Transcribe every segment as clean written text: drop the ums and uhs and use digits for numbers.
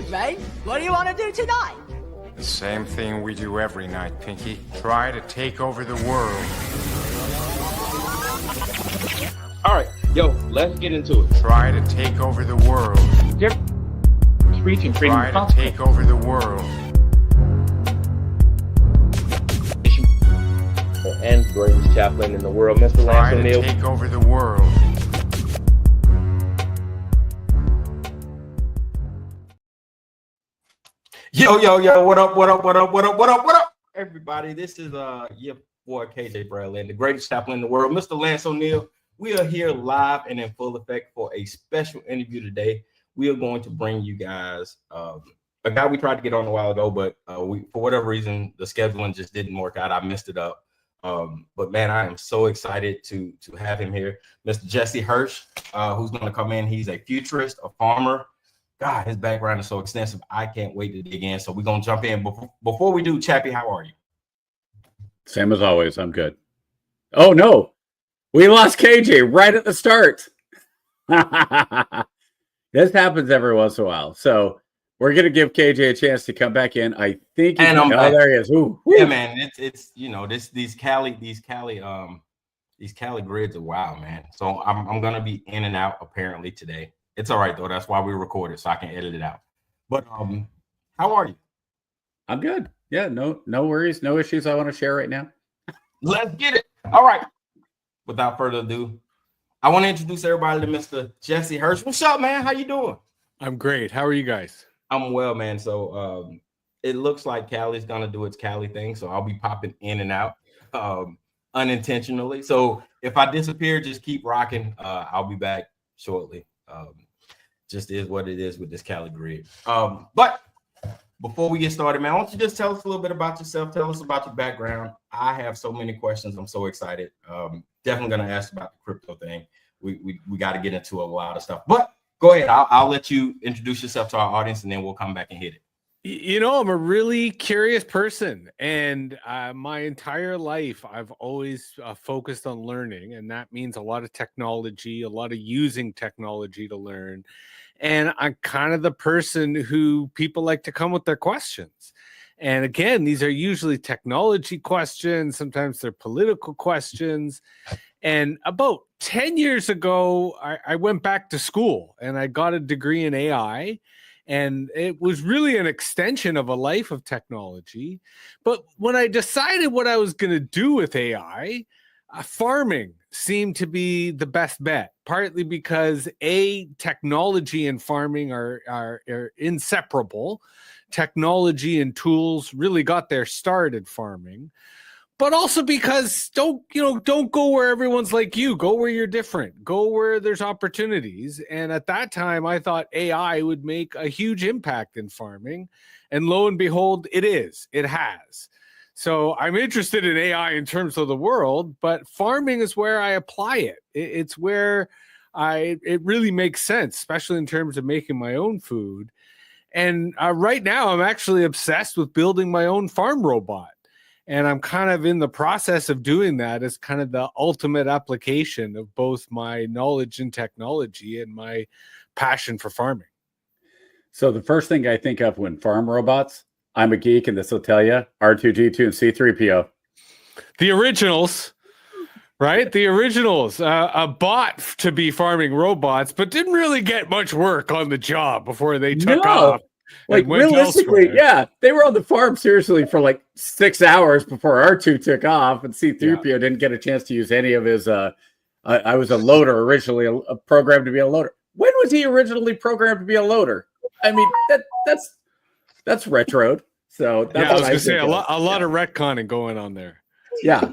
Ray. What do you want to do tonight? The same thing we do every night, Pinky. Try to take over the world. All right, yo, let's get into it. Try to take over the world. Reaching Try to take over the world. And greatest chaplain in the world, Mr. Try Lance to O'Neill. take over the world. Yo, what up, everybody? This is your boy KJ Bradley, the greatest chaplain in the world, Mr. Lance O'Neill. We are here live and in full effect for a special interview today. We are going to bring you guys a guy we tried to get on a while ago, but we, for whatever reason, the scheduling just didn't work out. I messed it up. But man, I am so excited to have him here, Mr. Jesse Hirsh, who's going to come in. He's a futurist, a farmer. God, his background is so extensive. I can't wait to dig in. So we're going to jump in. Before we do, Chappie, how are you? Same as always. I'm good. Oh, no. We lost KJ right at the start. This happens every once in a while. So we're going to give KJ a chance to come back in. I think he's there he is. Ooh. Yeah, man. It's you know, these Cali grids are wild, man. So I'm going to be in and out apparently today. It's all right though. That's why we record it, so I can edit it out. But how are you? I'm good. Yeah, no worries, no issues I want to share right now. Let's get it. All right. Without further ado, I want to introduce everybody to Mr. Jesse Hirsh. What's up, man? How you doing? I'm great. How are you guys? I'm well, man. So it looks like Cali's gonna do its Cali thing, so I'll be popping in and out unintentionally. So if I disappear, just keep rocking. I'll be back shortly. Just is what it is with this Cali grid. But before we get started, man, why don't you just tell us a little bit about yourself? Tell us about your background. I have so many questions. I'm so excited. Definitely gonna ask about the crypto thing. We got to get into a lot of stuff. But go ahead. I'll let you introduce yourself to our audience, and then we'll come back and hit it. You know, I'm a really curious person, and my entire life I've always focused on learning, and that means a lot of technology, a lot of using technology to learn. And I'm kind of the person who people like to come with their questions. And again, these are usually technology questions. Sometimes they're political questions. And about 10 years ago, I went back to school and I got a degree in AI. And it was really an extension of a life of technology. But when I decided what I was going to do with AI, farming seemed to be the best bet, partly because technology and farming are inseparable. Technology and tools really got their start at farming, but also because don't go where everyone's like you. Go where you're different. Go where there's opportunities. And at that time, I thought AI would make a huge impact in farming. And lo and behold, it has. So I'm interested in AI in terms of the world, but farming is where I apply it. It's where it really makes sense, especially in terms of making my own food. And right now, I'm actually obsessed with building my own farm robot. And I'm kind of in the process of doing that as kind of the ultimate application of both my knowledge in technology and my passion for farming. So the first thing I think of when farm robots, I'm a geek, and this will tell you, R2-D2 and C-3PO. The originals, right? The originals, a bot to be farming robots, but didn't really get much work on the job before they took off. Like realistically, yeah, they were on the farm seriously for like 6 hours before R2 took off, and C-3PO didn't get a chance to use any of his. I was a loader originally, a programmed to be a loader. When was he originally programmed to be a loader? I mean, that's retro. So that's I was going to say a lot of retconning going on there. Yeah.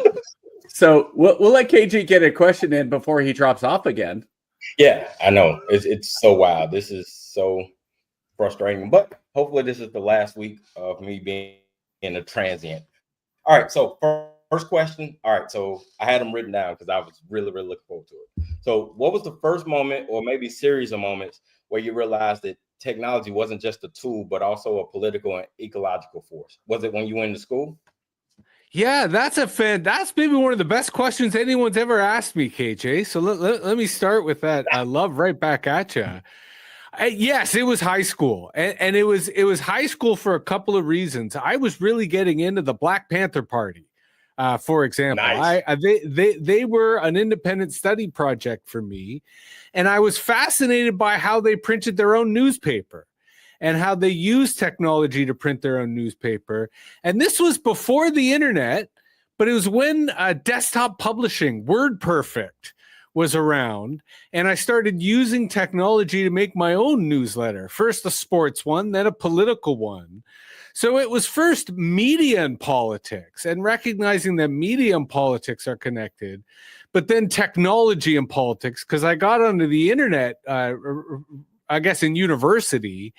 So we'll let KG get a question in before he drops off again. Yeah, I know. It's so wild. This is so frustrating, but hopefully this is the last week of me being in a transient. All right. So first question. All right. So I had them written down because I was really looking forward to it. So what was the first moment, or maybe series of moments, where you realized that technology wasn't just a tool, but also a political and ecological force? Was it when you went into school? Yeah, that's maybe one of the best questions anyone's ever asked me, KJ. So let me start with that. I love right back at you. Yes, it was high school, and it was high school for a couple of reasons. I was really getting into the Black Panther Party, for example. Nice. They were an independent study project for me, and I was fascinated by how they printed their own newspaper and how they used technology to print their own newspaper. And this was before the internet, but it was when desktop publishing, WordPerfect, was around, and I started using technology to make my own newsletter. First a sports one, then a political one. So it was first media and politics, and recognizing that media and politics are connected, but then technology and politics, because I got onto the internet, I guess in university.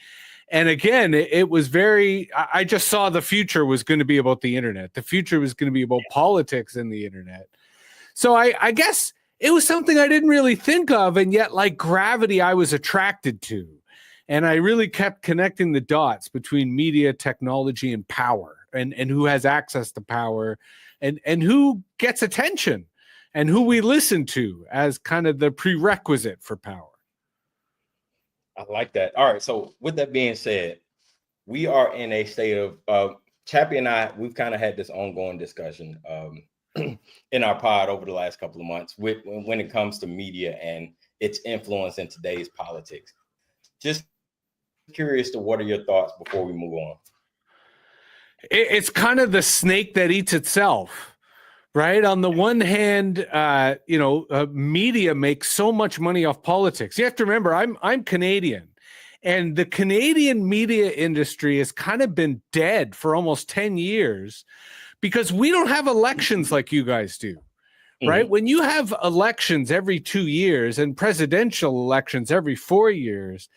And again, it was I just saw the future was going to be about the internet. The future was going to be about politics and the internet. So I guess it was something I didn't really think of, and yet like gravity, I was attracted to. And I really kept connecting the dots between media, technology, and power, and who has access to power, and who gets attention, and who we listen to as kind of the prerequisite for power. I like that. All right. So with that being said, we are in a state of Chappie and I, we've kind of had this ongoing discussion in our pod over the last couple of months when it comes to media and its influence in today's politics. Just curious to what are your thoughts before we move on? It's kind of the snake that eats itself, right? On the one hand, media makes so much money off politics. You have to remember, I'm Canadian, and the Canadian media industry has kind of been dead for almost 10 years because we don't have elections like you guys do, right? Mm-hmm. When you have elections every 2 years and presidential elections every 4 years,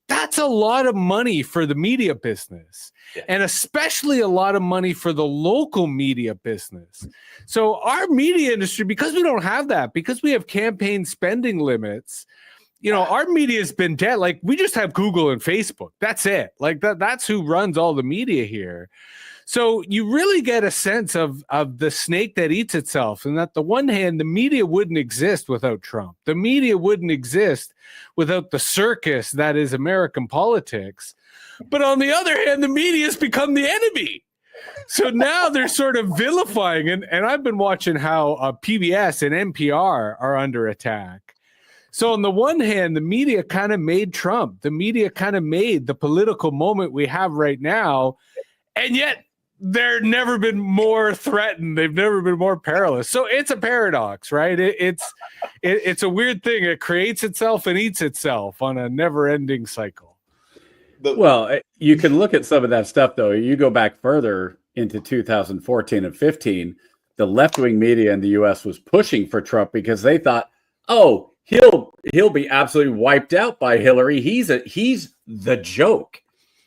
that's a lot of money for the media business, and especially a lot of money for the local media business. So our media industry, because we don't have that, because we have campaign spending limits, our media has been dead. Like, we just have Google and Facebook. That's it. Like that's who runs all the media here. So you really get a sense of the snake that eats itself. And that the one hand, the media wouldn't exist without Trump. The media wouldn't exist without the circus that is American politics. But on the other hand, the media has become the enemy. So now they're sort of vilifying. And I've been watching how PBS and NPR are under attack. So on the one hand, the media kind of made Trump. The media kind of made the political moment we have right now. And yet, they've never been more threatened. They've never been more perilous. So it's a paradox, right? It's a weird thing. It creates itself and eats itself on a never-ending cycle. Well, you can look at some of that stuff, though. You go back further into 2014 and 15, the left-wing media in the U.S. was pushing for Trump because they thought, oh, he'll be absolutely wiped out by Hillary. He's the joke.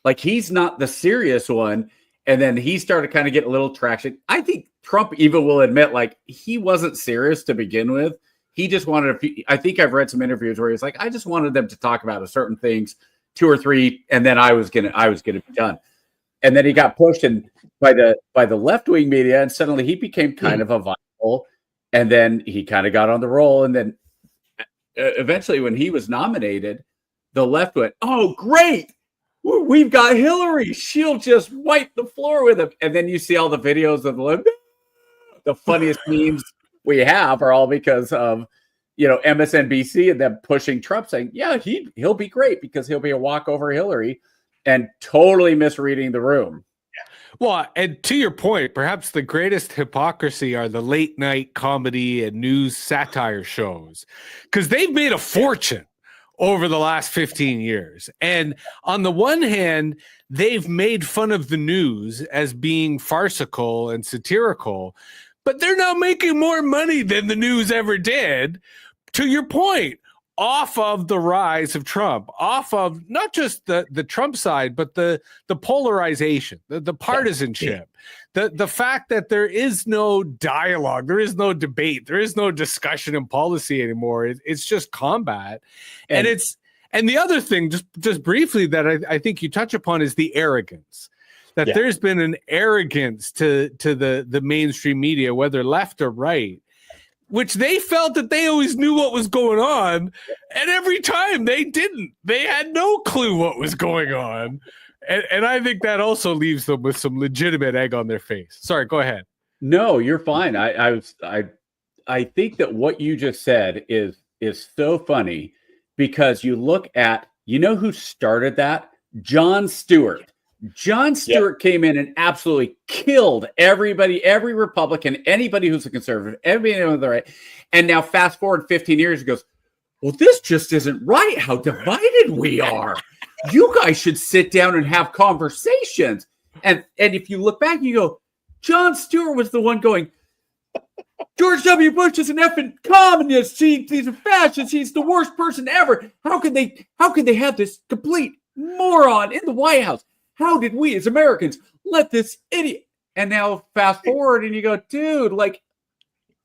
Like, he's not the serious one. And then he started kind of getting a little traction. I think Trump even will admit, like, he wasn't serious to begin with. He just wanted I think I've read some interviews where he's like, I just wanted them to talk about a certain things, 2 or 3, and then I was gonna be done. And then he got pushed in by the left-wing media, and suddenly he became kind of a viable. And then he kind of got on the roll. And then eventually, when he was nominated, the left went, "Oh, great! We've got Hillary. She'll just wipe the floor with him." And then you see all the videos of the funniest memes we have are all because of, MSNBC and them pushing Trump, saying, yeah, he'll be great because he'll be a walkover Hillary, and totally misreading the room. Well, and to your point, perhaps the greatest hypocrisy are the late night comedy and news satire shows, because they've made a fortune over the last 15 years. And on the one hand, they've made fun of the news as being farcical and satirical, but they're now making more money than the news ever did, to your point, off of the rise of Trump, off of not just the Trump side, but the polarization, the partisanship, the fact that there is no dialogue, there is no debate, there is no discussion in policy anymore. It's just combat. And the other thing, just briefly, that I think you touch upon is the arrogance. That there's been an arrogance to the mainstream media, whether left or right. which they felt that they always knew what was going on. And every time they didn't. They had no clue what was going on. And I think that also leaves them with some legitimate egg on their face. Sorry, go ahead. No, you're fine. I think that what you just said is so funny because you look at, who started that? Jon Stewart. Jon Stewart came in and absolutely killed everybody, every Republican, anybody who's a conservative, everybody on the right. And now fast forward 15 years, he goes, well, this just isn't right, how divided we are. You guys should sit down and have conversations. And if you look back, you go, Jon Stewart was the one going, George W. Bush is an effing communist. He's a fascist. He's the worst person ever. How could they have this complete moron in the White House? How did we as Americans let this idiot? And now fast forward and you go, dude, like,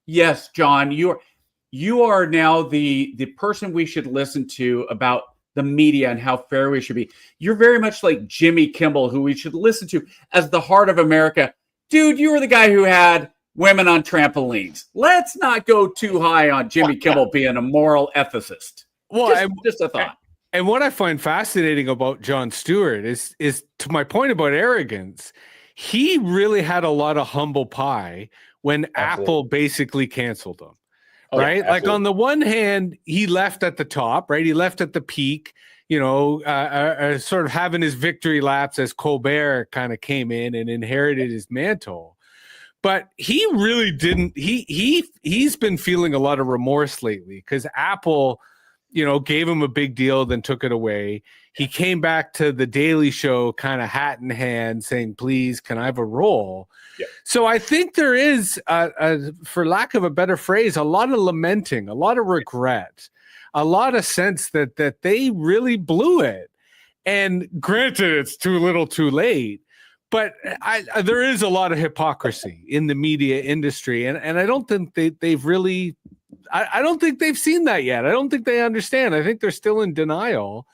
yes, John, you are now the person we should listen to about the media and how fair we should be. You're very much like Jimmy Kimmel, who we should listen to as the heart of America. Dude, you were the guy who had women on trampolines. Let's not go too high on Jimmy Kimmel being a moral ethicist. Well, just a thought. And what I find fascinating about Jon Stewart is to my point about arrogance, he really had a lot of humble pie when Apple basically canceled him. Right? Yeah, like on the one hand, he left at the top, right? He left at the peak, sort of having his victory laps as Colbert kind of came in and inherited his mantle. But he really didn't. He's been feeling a lot of remorse lately because Apple, gave him a big deal, then took it away. He came back to the Daily Show kind of hat in hand saying, please, can I have a role? Yeah. So I think there is, for lack of a better phrase, a lot of lamenting, a lot of regret, a lot of sense that they really blew it. And granted, it's too little too late. But there is a lot of hypocrisy in the media industry. And I don't think they've really... I don't think they've seen that yet. I don't think they understand. I think they're still in denial.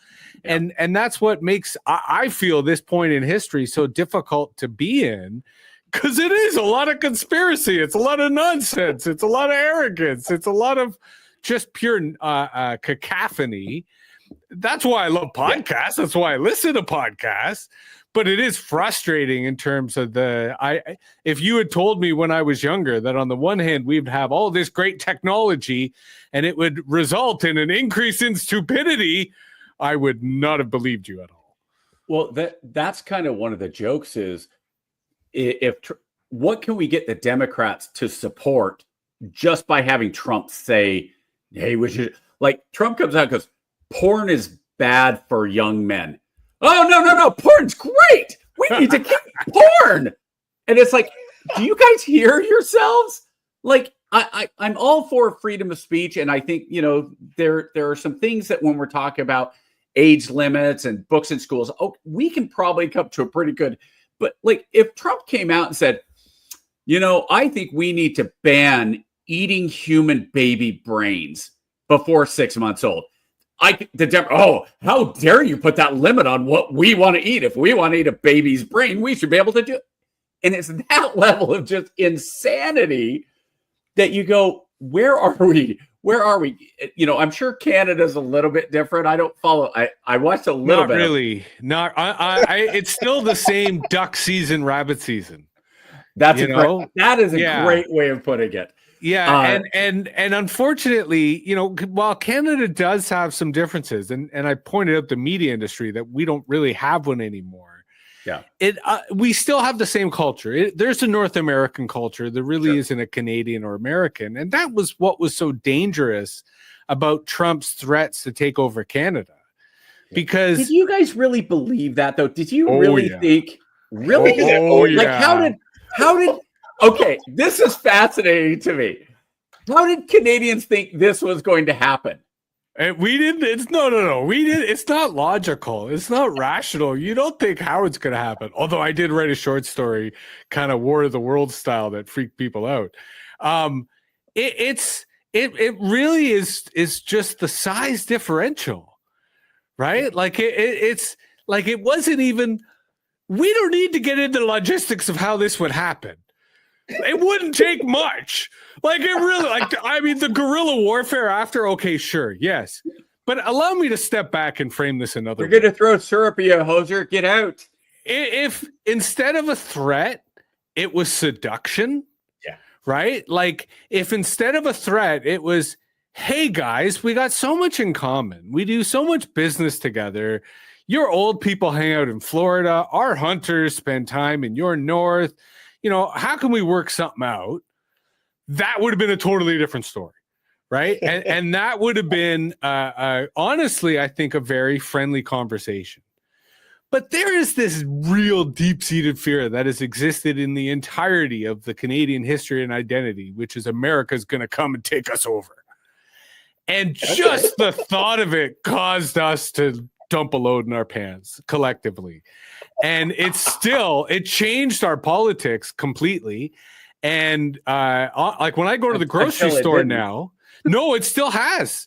Yeah. And that's what makes, I feel, this point in history so difficult to be in, because it is a lot of conspiracy. It's a lot of nonsense. It's a lot of arrogance. It's a lot of just pure cacophony. That's why I love podcasts. That's why I listen to podcasts. But it is frustrating in terms of if you had told me when I was younger that on the one hand, we'd have all this great technology and it would result in an increase in stupidity, I would not have believed you at all. Well, that's kind of one of the jokes is what can we get the Democrats to support just by having Trump say, hey, we should, like Trump comes out and goes, porn is bad for young men. Oh, no. Porn's great. We need to keep porn. And it's like, do you guys hear yourselves? Like, I'm all for freedom of speech. And I think, there are some things that when we're talking about age limits and books in schools, we can probably come to a pretty good. But like, if Trump came out and said, I think we need to ban human baby brains before 6 months old. How dare you put that limit on what we want to eat? If we want to eat a baby's brain, we should be able to do it. And it's that level of just insanity that you go, where are we? Where are we? I'm sure Canada's a little bit different. I don't follow. I watched a little bit. Not really. It's still the same duck season, rabbit season. That is a great way of putting it. Yeah, and unfortunately, while Canada does have some differences, and I pointed out the media industry that we don't really have one anymore. Yeah, we still have the same culture. There's a North American culture. There really isn't a Canadian or American, and that was what was so dangerous about Trump's threats to take over Canada. Because did you guys really believe that though? Did you really think? Really? Like how did? Okay, this is fascinating to me. How did Canadians think this was going to happen? And we didn't. No. We did. It's not logical. It's not rational. You don't think how it's going to happen. Although I did write a short story, kind of War of the World style, that freaked people out. It really is just the size differential, right? Like it's like it wasn't even. We don't need to get into the logistics of how this would happen. It wouldn't take much. Like, it really, like, I mean, the guerrilla warfare after, okay, sure, yes. But allow me to step back and frame this another way. You're going to throw syrup, you hoser. Get out. If instead of a threat, it was seduction, right? Like, if instead of a threat, it was, hey, guys, we got so much in common. We do so much business together. Your old people hang out in Florida. Our hunters spend time in your north. You know, how can we work something out? That would have been a totally different story, right? And that would have been, honestly, I think, a very friendly conversation. But there is this real deep-seated fear that has existed in the entirety of the Canadian history and identity, which is America's going to come and take us over. And just the thought of it caused us to dump a load in our pants collectively. And it changed our politics completely. And like when I go to the grocery store now, no, it still has.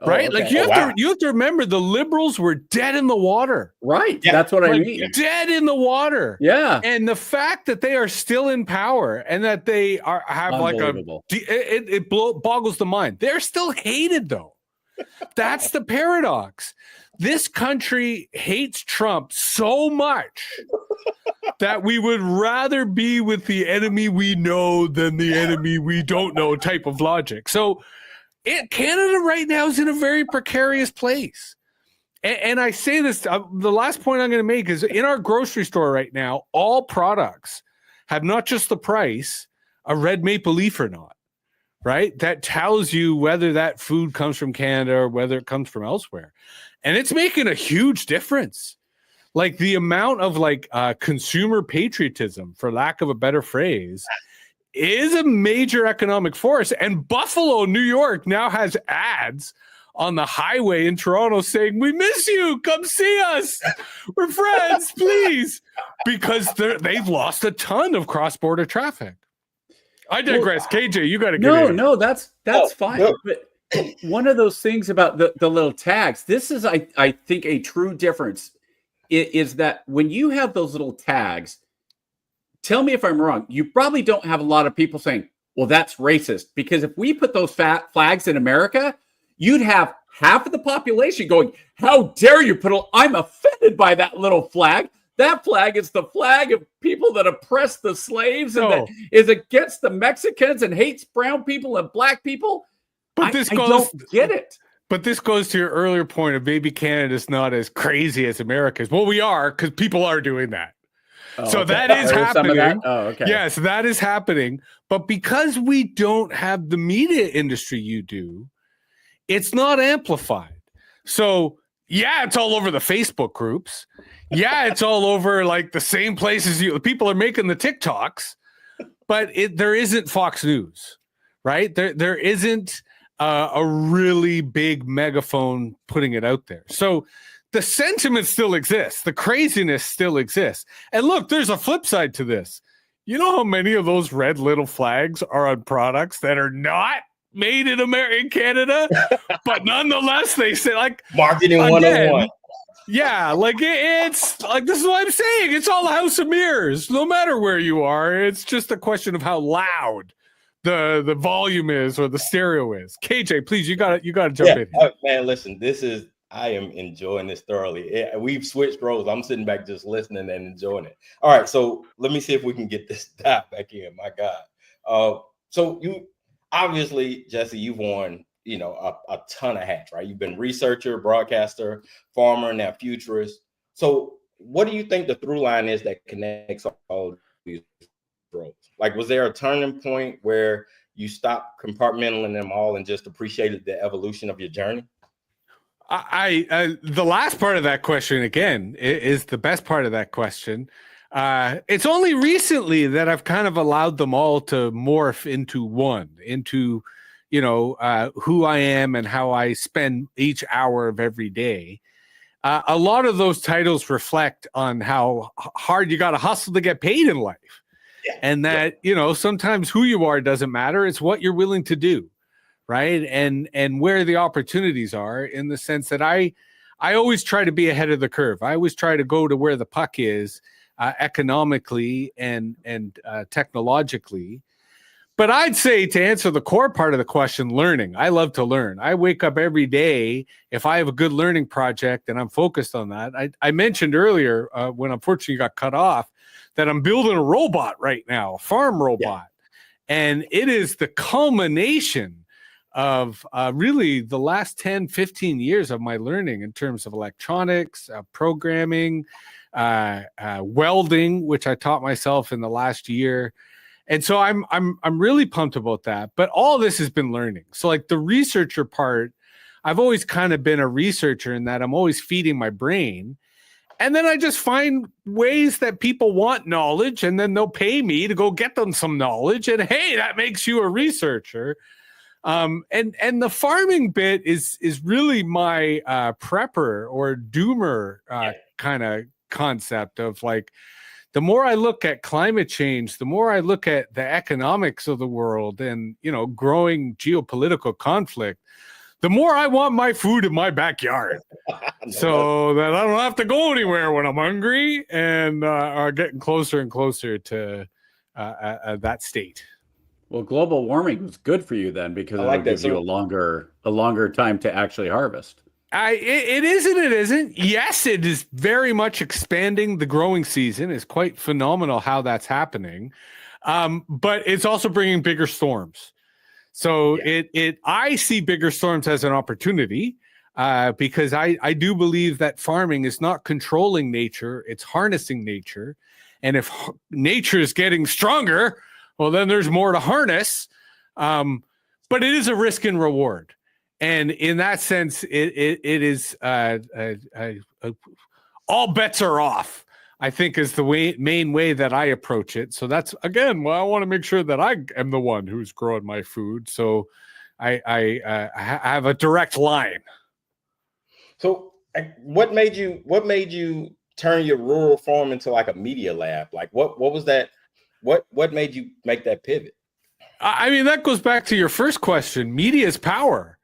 Right? Okay. Like you have to remember the liberals were dead in the water. Right. Yeah. That's what I mean. Dead in the water. Yeah. And the fact that they are still in power and that they have like it boggles the mind. They're still hated though. That's the paradox. This country hates Trump so much that we would rather be with the enemy we know than the enemy we don't know type of logic. So Canada right now is in a very precarious place. And I say this, the last point I'm going to make is in our grocery store right now, all products have not just the price, a red maple leaf or not, right? That tells you whether that food comes from Canada or whether it comes from elsewhere. And it's making a huge difference. Like the amount of consumer patriotism, for lack of a better phrase, is a major economic force. And Buffalo, New York now has ads on the highway in Toronto saying, we miss you, come see us, we're friends, please, because they've lost a ton of cross-border traffic. I digress. KJ, you got to get in. No, that's fine. No. But one of those things about the little tags, this is, I think, a true difference, is that when you have those little tags, tell me if I'm wrong, you probably don't have a lot of people saying, well, that's racist. Because if we put those fat flags in America, you'd have half of the population going, how dare you I'm offended by that little flag. That flag is the flag of people that oppress the slaves and that is against the Mexicans and hates brown people and black people. But I don't get it. But this goes to your earlier point of maybe Canada's not as crazy as America's. Well, we are, because people are doing that. So that is happening. Yes, that is happening. But because we don't have the media industry you do, it's not amplified. So, yeah, it's all over the Facebook groups. Yeah, it's all over like the same places people are making the TikToks, but there isn't Fox News, right? There isn't a really big megaphone putting it out there. So the sentiment still exists. The craziness still exists. And look, there's a flip side to this. You know how many of those red little flags are on products that are not made in America, in Canada, but nonetheless, they say like marketing 101. Yeah, like it's like, this is what I'm saying. It's all a house of mirrors. No matter where you are, it's just a question of how loud the volume is or the stereo is. KJ, please, you gotta jump in. Man, listen, I am enjoying this thoroughly. We've switched roles. I'm sitting back just listening and enjoying it. All right, so let me see if we can get this dive back in. My God. So you obviously, Jesse, you've worn a ton of hats, right? You've been researcher, broadcaster, farmer, now futurist. So what do you think the through line is that connects all these roles? Like, was there a turning point where you stopped compartmentalizing them all and just appreciated the evolution of your journey? I the last part of that question, again, is the best part of that question. It's only recently that I've kind of allowed them all to morph into who I am and how I spend each hour of every day. A lot of those titles reflect on how hard you got to hustle to get paid in life. Yeah. And that, sometimes who you are doesn't matter. It's what you're willing to do. Right. And where the opportunities are, in the sense that I always try to be ahead of the curve. I always try to go to where the puck is. economically and technologically. But I'd say, to answer the core part of the question, learning. I love to learn. I wake up every day. If I have a good learning project and I'm focused on that, I mentioned earlier when unfortunately got cut off that I'm building a robot right now, a farm robot. Yeah. And it is the culmination of really the last 10, 15 years of my learning in terms of electronics, programming, welding, which I taught myself in the last year. And so I'm really pumped about that. But all this has been learning. So like the researcher part, I've always kind of been a researcher in that I'm always feeding my brain. And then I just find ways that people want knowledge, and then they'll pay me to go get them some knowledge. And hey, that makes you a researcher. And the farming bit is really my prepper or doomer kind of concept of like, the more I look at climate change, the more I look at the economics of the world and, you know, growing geopolitical conflict, the more I want my food in my backyard so that I don't have to go anywhere when I'm hungry, and are getting closer and closer to that state. Well, global warming was good for you then, because it gives you a longer time to actually harvest. It is and it isn't. Yes, it is very much expanding the growing season. It's quite phenomenal how that's happening. But it's also bringing bigger storms. So I see bigger storms as an opportunity because I do believe that farming is not controlling nature. It's harnessing nature. And if nature is getting stronger, well, then there's more to harness. But it is a risk and reward. And in that sense, it is all bets are off, I think, is the main way that I approach it. So that's, again, well, I want to make sure that I am the one who's growing my food. So I have a direct line. So what made you turn your rural farm into like a media lab? Like what was that? What made you make that pivot? I mean, that goes back to your first question. Media is power.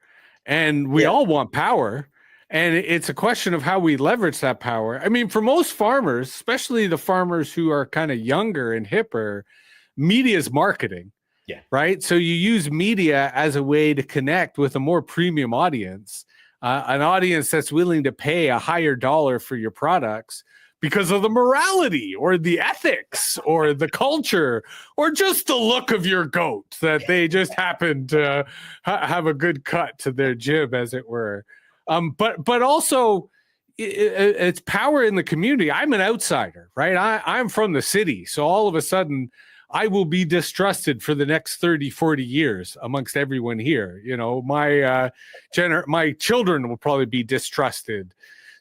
And we all want power, and it's a question of how we leverage that power. I mean, for most farmers, especially the farmers who are kind of younger and hipper, media is marketing, right? So you use media as a way to connect with a more premium audience, an audience that's willing to pay a higher dollar for your products because of the morality or the ethics or the culture or just the look of your goat that they just happen to have a good cut to their jib, as it were. But also it's power in the community. I'm an outsider, right? I'm from the city. So all of a sudden I will be distrusted for the next 30, 40 years amongst everyone here. You know, my children will probably be distrusted.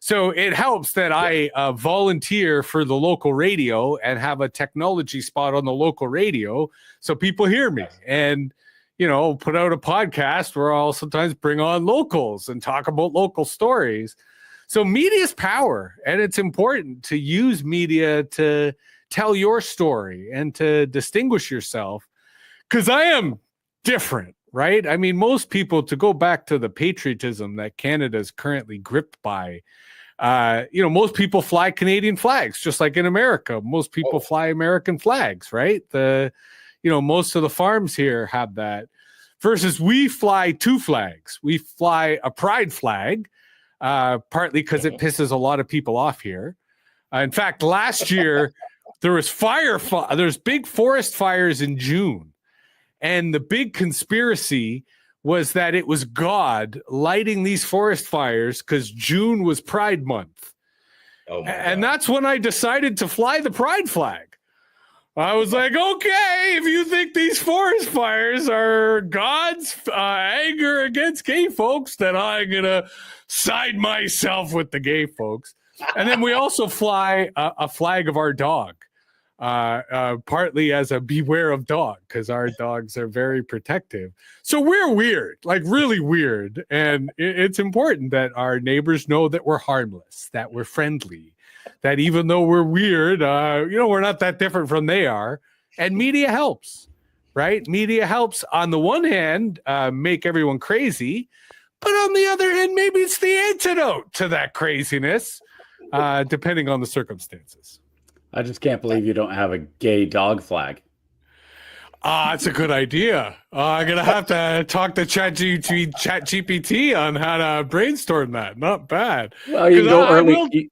So it helps that I volunteer for the local radio and have a technology spot on the local radio so people hear me, and, you know, put out a podcast where I'll sometimes bring on locals and talk about local stories. So media is power, and it's important to use media to tell your story and to distinguish yourself, because I am different, right? I mean, most people, to go back to the patriotism that Canada is currently gripped by, you know, most people fly Canadian flags, just like in America. Most people fly American flags, right? Most of the farms here have that. Versus we fly two flags. We fly a pride flag, partly because it pisses a lot of people off here. In fact, last year there's big forest fires in June, and the big conspiracy was that it was God lighting these forest fires because June was Pride Month. And that's when I decided to fly the pride flag. I was like, okay, if you think these forest fires are God's anger against gay folks, then I'm going to side myself with the gay folks. And then we also fly a flag of our dog. Partly as a beware of dog, because our dogs are very protective. So we're weird, like really weird. And it's important that our neighbors know that we're harmless, that we're friendly, that even though we're weird, we're not that different from they are. And media helps, right? Media helps on the one hand, make everyone crazy, but on the other hand, maybe it's the antidote to that craziness, depending on the circumstances. I just can't believe you don't have a gay dog flag. It's a good idea. I'm gonna have to talk to ChatGPT on how to brainstorm that. Not bad. Well, you can go early.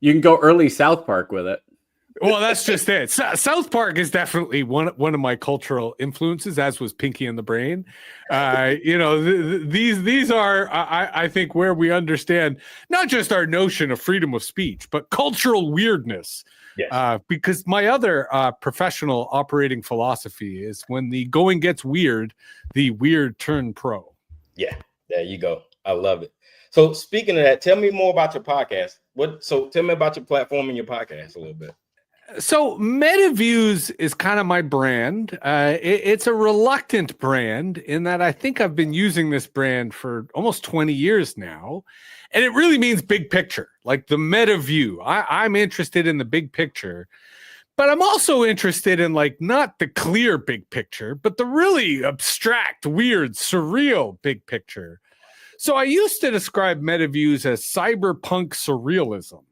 You can go early South Park with it. Well, that's just it. South Park is definitely one of my cultural influences, as was Pinky and the Brain. These are, I think, where we understand not just our notion of freedom of speech, but cultural weirdness. Yes. Because my other professional operating philosophy is when the going gets weird, the weird turn pro. Yeah, there you go. I love it. So speaking of that, tell me more about your podcast. Tell me about your platform and your podcast a little bit. So MetaViews is kind of my brand. It's a reluctant brand in that I think I've been using this brand for almost 20 years now. And it really means big picture, like the meta view. I'm interested in the big picture, but I'm also interested in like not the clear big picture, but the really abstract, weird, surreal big picture. So I used to describe meta views as cyberpunk surrealism,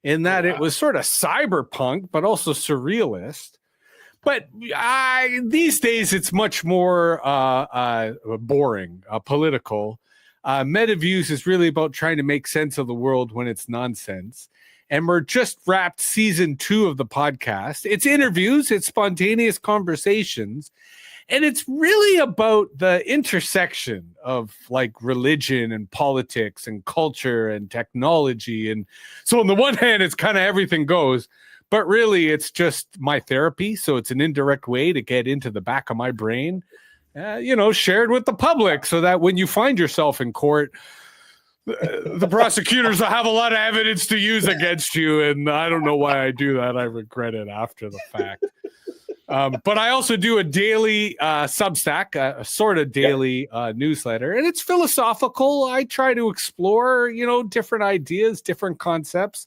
in that it was sort of cyberpunk, but also surrealist. But these days it's much more boring, political. MetaViews is really about trying to make sense of the world when it's nonsense. And we're just wrapped season 2 of the podcast. It's interviews, it's spontaneous conversations. And it's really about the intersection of like religion and politics and culture and technology. And so on the one hand, it's kind of everything goes, but really it's just my therapy. So it's an indirect way to get into the back of my brain, shared with the public so that when you find yourself in court, the prosecutors will have a lot of evidence to use against you. And I don't know why I do that. I regret it after the fact. But I also do a daily Substack, a sort of daily newsletter, and it's philosophical. I try to explore, different ideas, different concepts.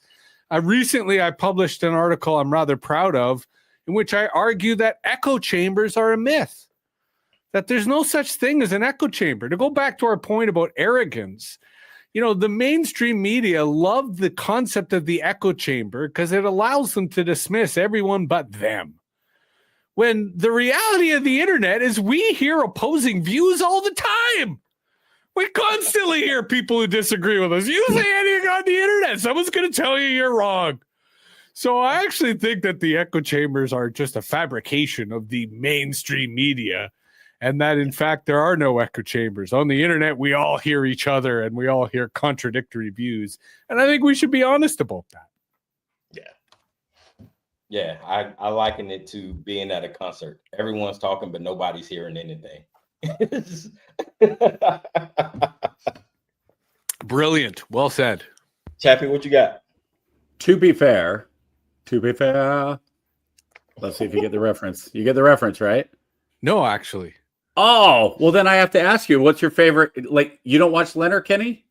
Recently, I published an article I'm rather proud of, in which I argue that echo chambers are a myth, that there's no such thing as an echo chamber. To go back to our point about arrogance, the mainstream media love the concept of the echo chamber because it allows them to dismiss everyone but them. When the reality of the internet is we hear opposing views all the time. We constantly hear people who disagree with us. You say anything on the internet, someone's going to tell you you're wrong. So I actually think that the echo chambers are just a fabrication of the mainstream media, and that, in fact, there are no echo chambers. On the internet, we all hear each other, and we all hear contradictory views. And I think we should be honest about that. Yeah, I liken it to being at a concert. Everyone's talking, but nobody's hearing anything. Brilliant. Well said. Chappie, what you got? To be fair. Let's see if you get the reference. You get the reference, right? No, actually. Oh, well, then I have to ask you, what's your favorite? Like, you don't watch Letterkenny?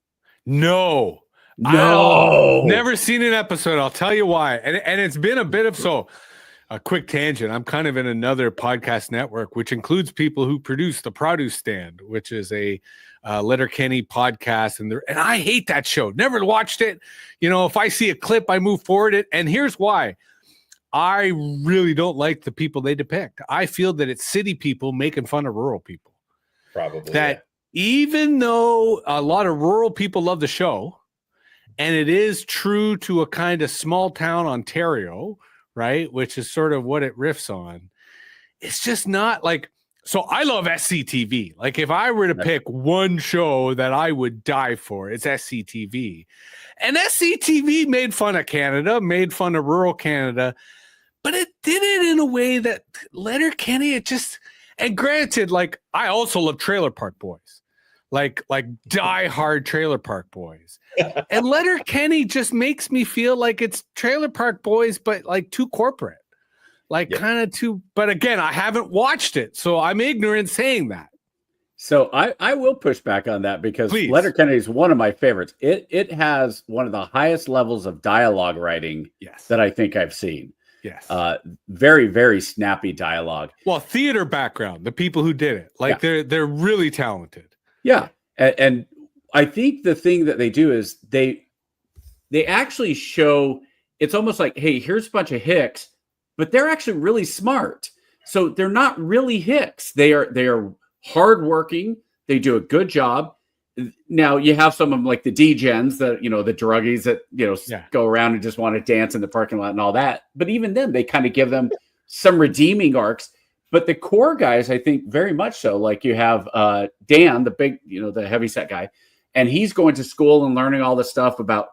No. No, never seen an episode. I'll tell you why. And it's been a bit of a quick tangent. I'm kind of in another podcast network, which includes people who produce the Produce Stand, which is a Letterkenny podcast. And I hate that show. Never watched it. If I see a clip, I move forward. And here's why. I really don't like the people they depict. I feel that it's city people making fun of rural people. Probably. That even though a lot of rural people love the show, and it is true to a kind of small town Ontario, right? Which is sort of what it riffs on. It's just not like, so I love SCTV. Like if I were to pick one show that I would die for, it's SCTV. And SCTV made fun of Canada, made fun of rural Canada, but it did it in a way that Letterkenny, and granted, like I also love Trailer Park Boys. Like die hard Trailer Park Boys. And Letterkenny just makes me feel like it's Trailer Park Boys, but like too corporate, kind of too. But again, I haven't watched it, so I'm ignorant saying that. So I will push back on that because Letterkenny is one of my favorites. It has one of the highest levels of dialogue writing that I think I've seen. Yes. Very, very snappy dialogue. Well, theater background, the people who did it, they're really talented. Yeah. And I think the thing that they do is they actually show it's almost like, hey, here's a bunch of hicks, but they're actually really smart. So they're not really hicks. They are hardworking. They do a good job. Now you have some of them like the degens that, the druggies that, go around and just want to dance in the parking lot and all that. But even then they kind of give them some redeeming arcs. But the core guys, I think very much so. Like you have Dan, the big, the heavyset guy, and he's going to school and learning all this stuff about,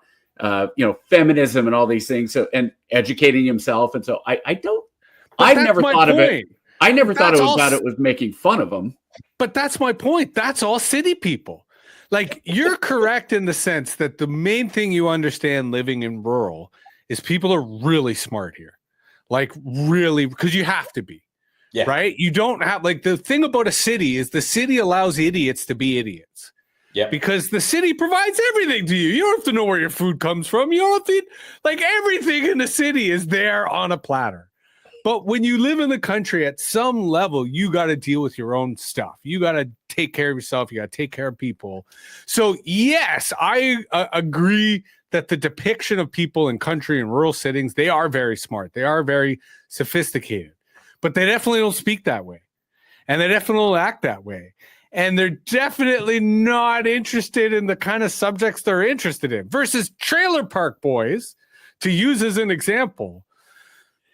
feminism and all these things. So, and educating himself. And so I never thought of it. I never thought it was making fun of them. But that's my point. That's all city people. Like, you're correct in the sense that the main thing you understand living in rural is people are really smart here. Like, really, because you have to be. Yeah. Right? You don't have, like, the thing about a city is the city allows idiots to be idiots. Yeah. Because the city provides everything to you. You don't have to know where your food comes from. You don't have to, like, everything in the city is there on a platter. But when you live in the country, at some level, you got to deal with your own stuff. You got to take care of yourself. You got to take care of people. So, yes, I agree that the depiction of people in country and rural settings, they are very smart. They are very sophisticated. But they definitely don't speak that way. And they definitely don't act that way. And they're definitely not interested in the kind of subjects they're interested in. Versus Trailer Park Boys, to use as an example,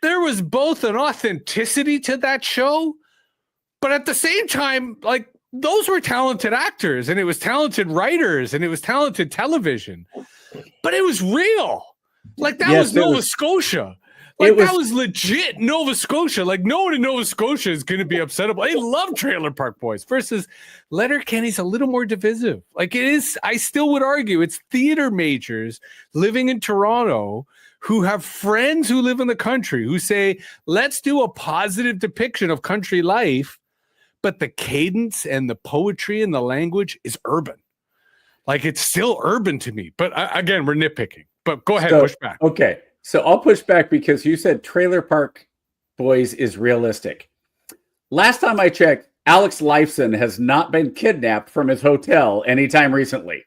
there was both an authenticity to that show, but at the same time, like, those were talented actors and it was talented writers and it was talented television, but it was real. Like, that was Nova Scotia. Like, that was legit Nova Scotia. Like, no one in Nova Scotia is going to be upset about. They love Trailer Park Boys. Versus Letterkenny's a little more divisive. Like, it is, I still would argue it's theater majors living in Toronto who have friends who live in the country who say, let's do a positive depiction of country life, but the cadence and the poetry and the language is urban. Like, it's still urban to me. But again, we're nitpicking. But go ahead, push back. Okay. So I'll push back because you said Trailer Park Boys is realistic. Last time I checked, Alex Lifeson has not been kidnapped from his hotel anytime recently.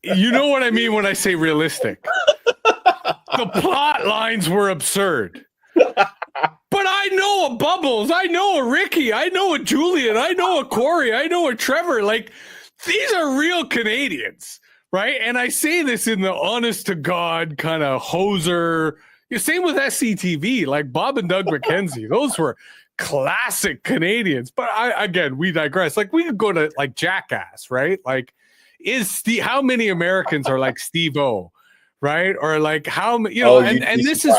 You know what I mean when I say realistic. The plot lines were absurd. But I know a Bubbles. I know a Ricky. I know a Julian. I know a Corey. I know a Trevor. Like, these are real Canadians, right? And I say this in the honest to God kind of hoser. Same with SCTV, like Bob and Doug McKenzie. Those were classic Canadians. But again, we digress. Like, we could go to like Jackass, right? Like, how many Americans are like Steve-O? Right? Or like how, and this is,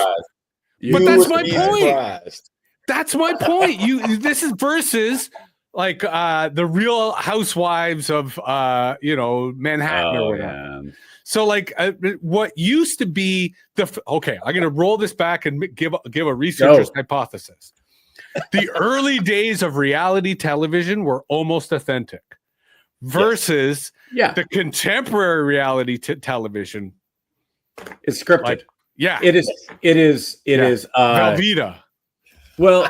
but that's my point. That's my point. This is versus like the Real Housewives of, Manhattan or whatever. Man. So like what used to be okay, I'm going to roll this back and give a researcher's hypothesis. The early days of reality television were almost authentic versus the contemporary reality television. It's scripted. Like, it is Velveeta. Well,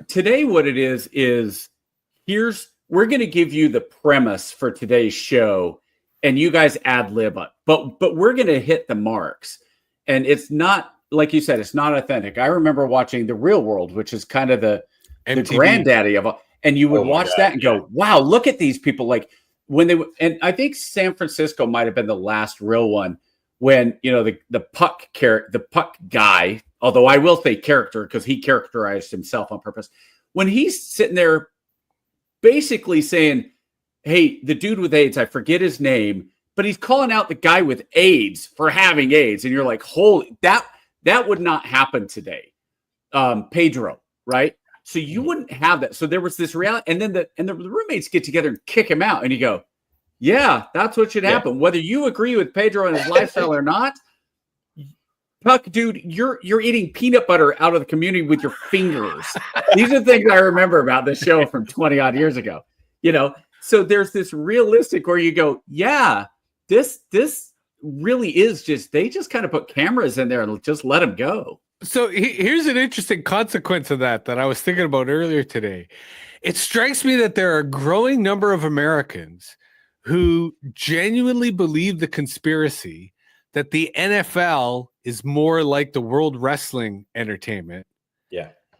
today what it is we're going to give you the premise for today's show and you guys ad lib it. But we're going to hit the marks. And it's not, like you said, it's not authentic. I remember watching The Real World, which is kind of the granddaddy of all, and you would watch that and go, wow, look at these people. Like and I think San Francisco might have been the last real one. When the puck guy, although I will say character because he characterized himself on purpose, when he's sitting there basically saying, hey, the dude with AIDS, I forget his name, but he's calling out the guy with AIDS for having AIDS, and you're like, holy, that would not happen today. Pedro, right? So you wouldn't have that. So there was this reality, and then the roommates get together and kick him out, and you go, yeah, that's what should happen. Whether you agree with Pedro and his lifestyle or not, Puck, dude, you're eating peanut butter out of the community with your fingers. These are things I remember about this show from 20 odd years ago. So there's this realistic where you go, yeah, this really is they just kind of put cameras in there and just let them go. So here's an interesting consequence of that I was thinking about earlier today. It strikes me that there are a growing number of Americans who genuinely believe the conspiracy that the NFL is more like the World Wrestling Entertainment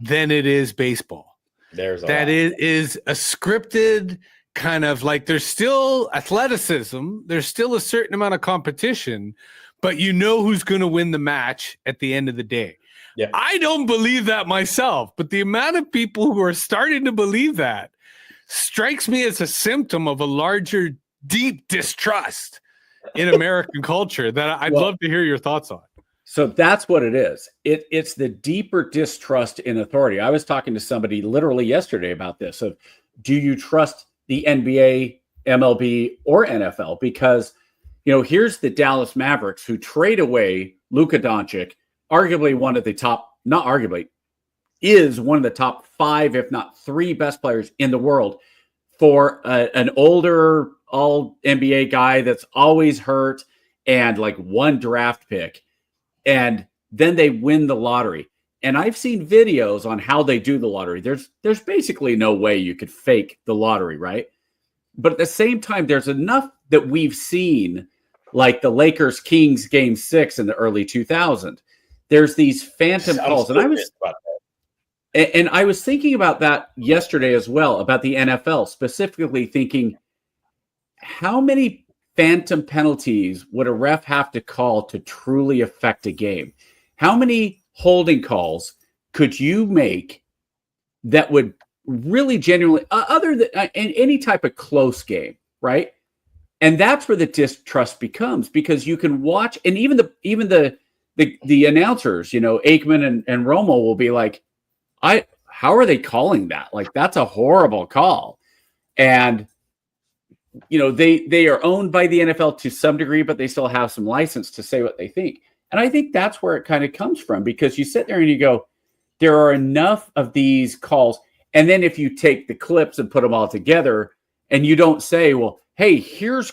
than it is baseball. That it is a scripted kind of like, there's still athleticism, there's still a certain amount of competition, but you know who's going to win the match at the end of the day. Yeah. I don't believe that myself, but the amount of people who are starting to believe that strikes me as a symptom of a larger, deep distrust in American culture that I'd love to hear your thoughts on. So that's what it is. It's the deeper distrust in authority. I was talking to somebody literally yesterday about this of, do you trust the NBA, MLB, or NFL? Because, you know, here's the Dallas Mavericks who trade away Luka Doncic, arguably one of the top, not arguably, is one of the top 5, if not 3 best players in the world, for an older all NBA guy that's always hurt and like 1 draft pick. And then they win the lottery. And I've seen videos on how they do the lottery. There's basically no way you could fake the lottery, right? But at the same time, there's enough that we've seen, like the Lakers Kings Game 6 in the early 2000s. There's these phantom calls. And I was thinking about that yesterday as well, about the NFL, specifically thinking, how many phantom penalties would a ref have to call to truly affect a game? How many holding calls could you make that would really genuinely, other than in any type of close game, right? And that's where the distrust becomes, because you can watch, and even the announcers, you know, Aikman and Romo will be like, how are they calling that? Like, that's a horrible call. And you know, they are owned by the NFL to some degree, but they still have some license to say what they think. And I think that's where it kind of comes from, because you sit there and you go, there are enough of these calls. And then if you take the clips and put them all together and you don't say, well, hey, here's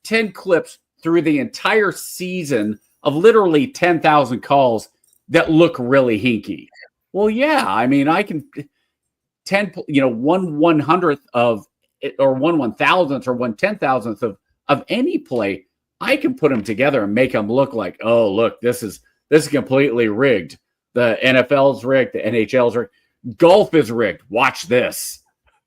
10 clips through the entire season of literally 10,000 calls that look really hinky. Well, yeah, I mean, I can 1/100th of, or 1/1000th or 1/10,000th of any play, I can put them together and make them look like, oh, look, this is completely rigged. The NFL's rigged, the NHL's rigged, golf is rigged. Watch this.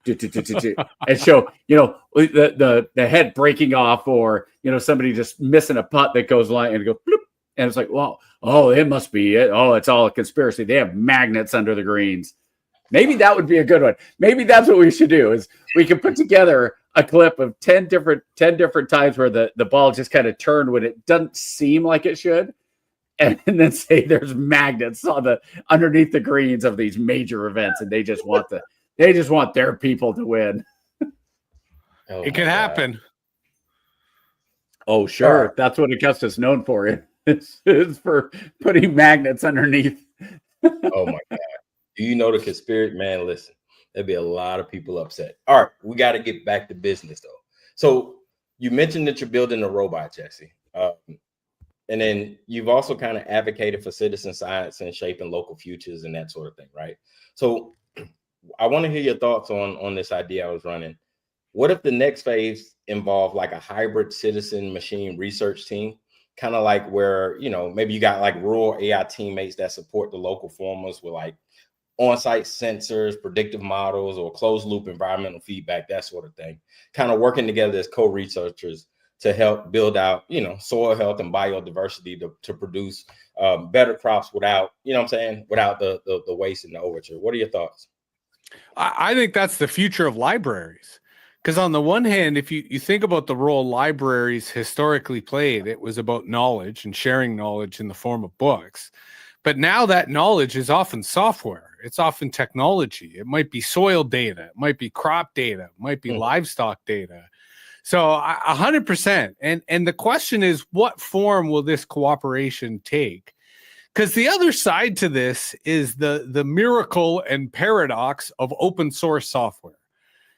And show, you know, the head breaking off, or, you know, somebody just missing a putt that goes line and go bloop, and it's like, well, oh, it must be it. Oh, it's all a conspiracy. They have magnets under the greens. Maybe that would be a good one. Maybe that's what we should do, is we can put together a clip of 10 different times where the ball just kind of turned when it doesn't seem like it should. And then say there's magnets on underneath the greens of these major events, and they just want their people to win. It can happen. Oh, sure. That's what Augusta's known for. It's for putting magnets underneath. Oh my God. Do you know the conspiracy? Man, listen, there'd be a lot of people upset. All right, we got to get back to business, though. So you mentioned that you're building a robot, Jesse. And then you've also kind of advocated for citizen science and shaping local futures and that sort of thing, right? So I want to hear your thoughts on this idea I was running. What if the next phase involved like a hybrid citizen machine research team? Kind of like where, you know, maybe you got like rural AI teammates that support the local farmers with like on-site sensors, predictive models, or closed loop environmental feedback, that sort of thing. Kind of working together as co-researchers to help build out, you know, soil health and biodiversity to produce better crops without, you know what I'm saying, without the waste and the overture. What are your thoughts? I think that's the future of libraries. Because on the one hand, if you think about the role libraries historically played, it was about knowledge and sharing knowledge in the form of books. But now that knowledge is often software. It's often technology. It might be soil data. It might be crop data. It might be livestock data. So 100%. And the question is, what form will this cooperation take? Because the other side to this is the miracle and paradox of open source software.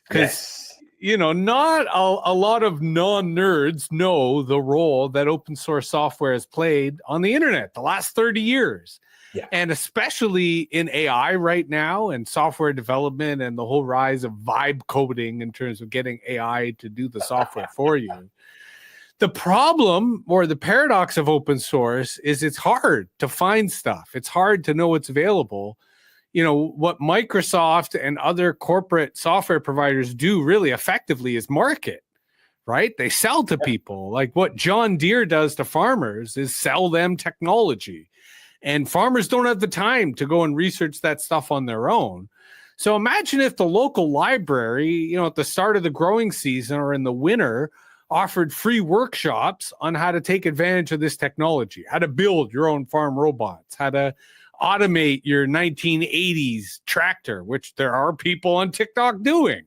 Because you know, not a lot of non-nerds know the role that open source software has played on the internet the last 30 years. Yeah. And especially in AI right now and software development and the whole rise of vibe coding in terms of getting AI to do the software for you. The problem or the paradox of open source is it's hard to find stuff. It's hard to know what's available. You know, what Microsoft and other corporate software providers do really effectively is market, right? They sell to people. Like what John Deere does to farmers is sell them technology. And farmers don't have the time to go and research that stuff on their own. So imagine if the local library, you know, at the start of the growing season or in the winter, offered free workshops on how to take advantage of this technology, how to build your own farm robots, how to automate your 1980s tractor, which there are people on TikTok doing.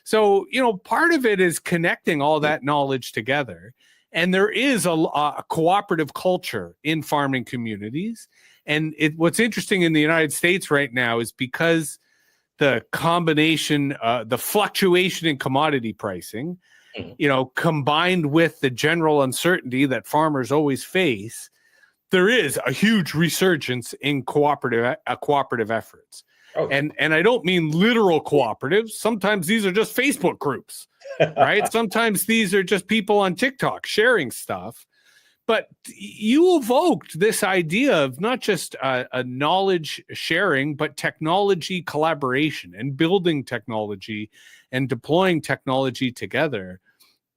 So, you know, part of it is connecting all that knowledge together. And there is a cooperative culture in farming communities. And what's interesting in the United States right now is because the combination, the fluctuation in commodity pricing, you know, combined with the general uncertainty that farmers always face, there is a huge resurgence in cooperative efforts. Oh. And I don't mean literal cooperatives. Sometimes these are just Facebook groups, right? Sometimes these are just people on TikTok sharing stuff. But you evoked this idea of not just a knowledge sharing, but technology collaboration and building technology and deploying technology together.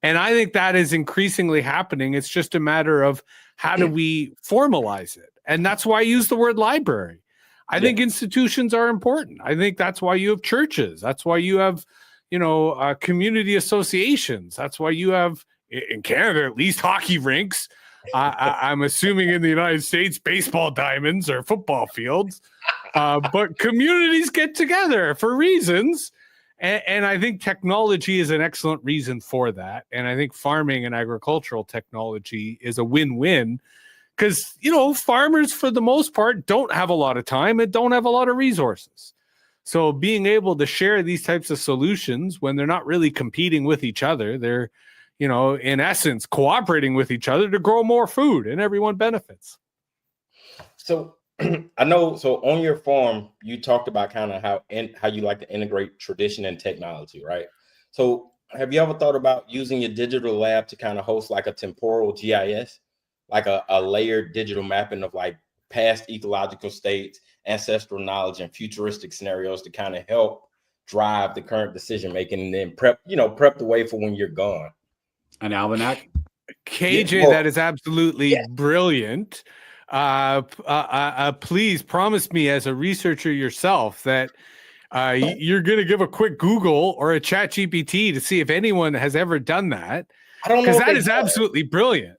And I think that is increasingly happening. It's just a matter of how do we formalize it? And that's why I use the word library. I think institutions are important. I think that's why you have churches. That's why you have, you know, community associations. That's why you have, in Canada, at least hockey rinks. I'm assuming in the United States, baseball diamonds or football fields. But communities get together for reasons. And I think technology is an excellent reason for that. And I think farming and agricultural technology is a win-win because, you know, farmers for the most part don't have a lot of time and don't have a lot of resources. So being able to share these types of solutions when they're not really competing with each other, they're, you know, in essence, cooperating with each other to grow more food and everyone benefits. So I know, so on your farm, you talked about kind of how you like to integrate tradition and technology, right? So have you ever thought about using your digital lab to kind of host like a temporal GIS, like a layered digital mapping of like past ecological states, ancestral knowledge, and futuristic scenarios to kind of help drive the current decision making and then prep the way for when you're gone? An almanac? KJ, that is absolutely brilliant. Please promise me as a researcher yourself that you're going to give a quick Google or a chat GPT to see if anyone has ever done that. I don't know. Because that is absolutely brilliant.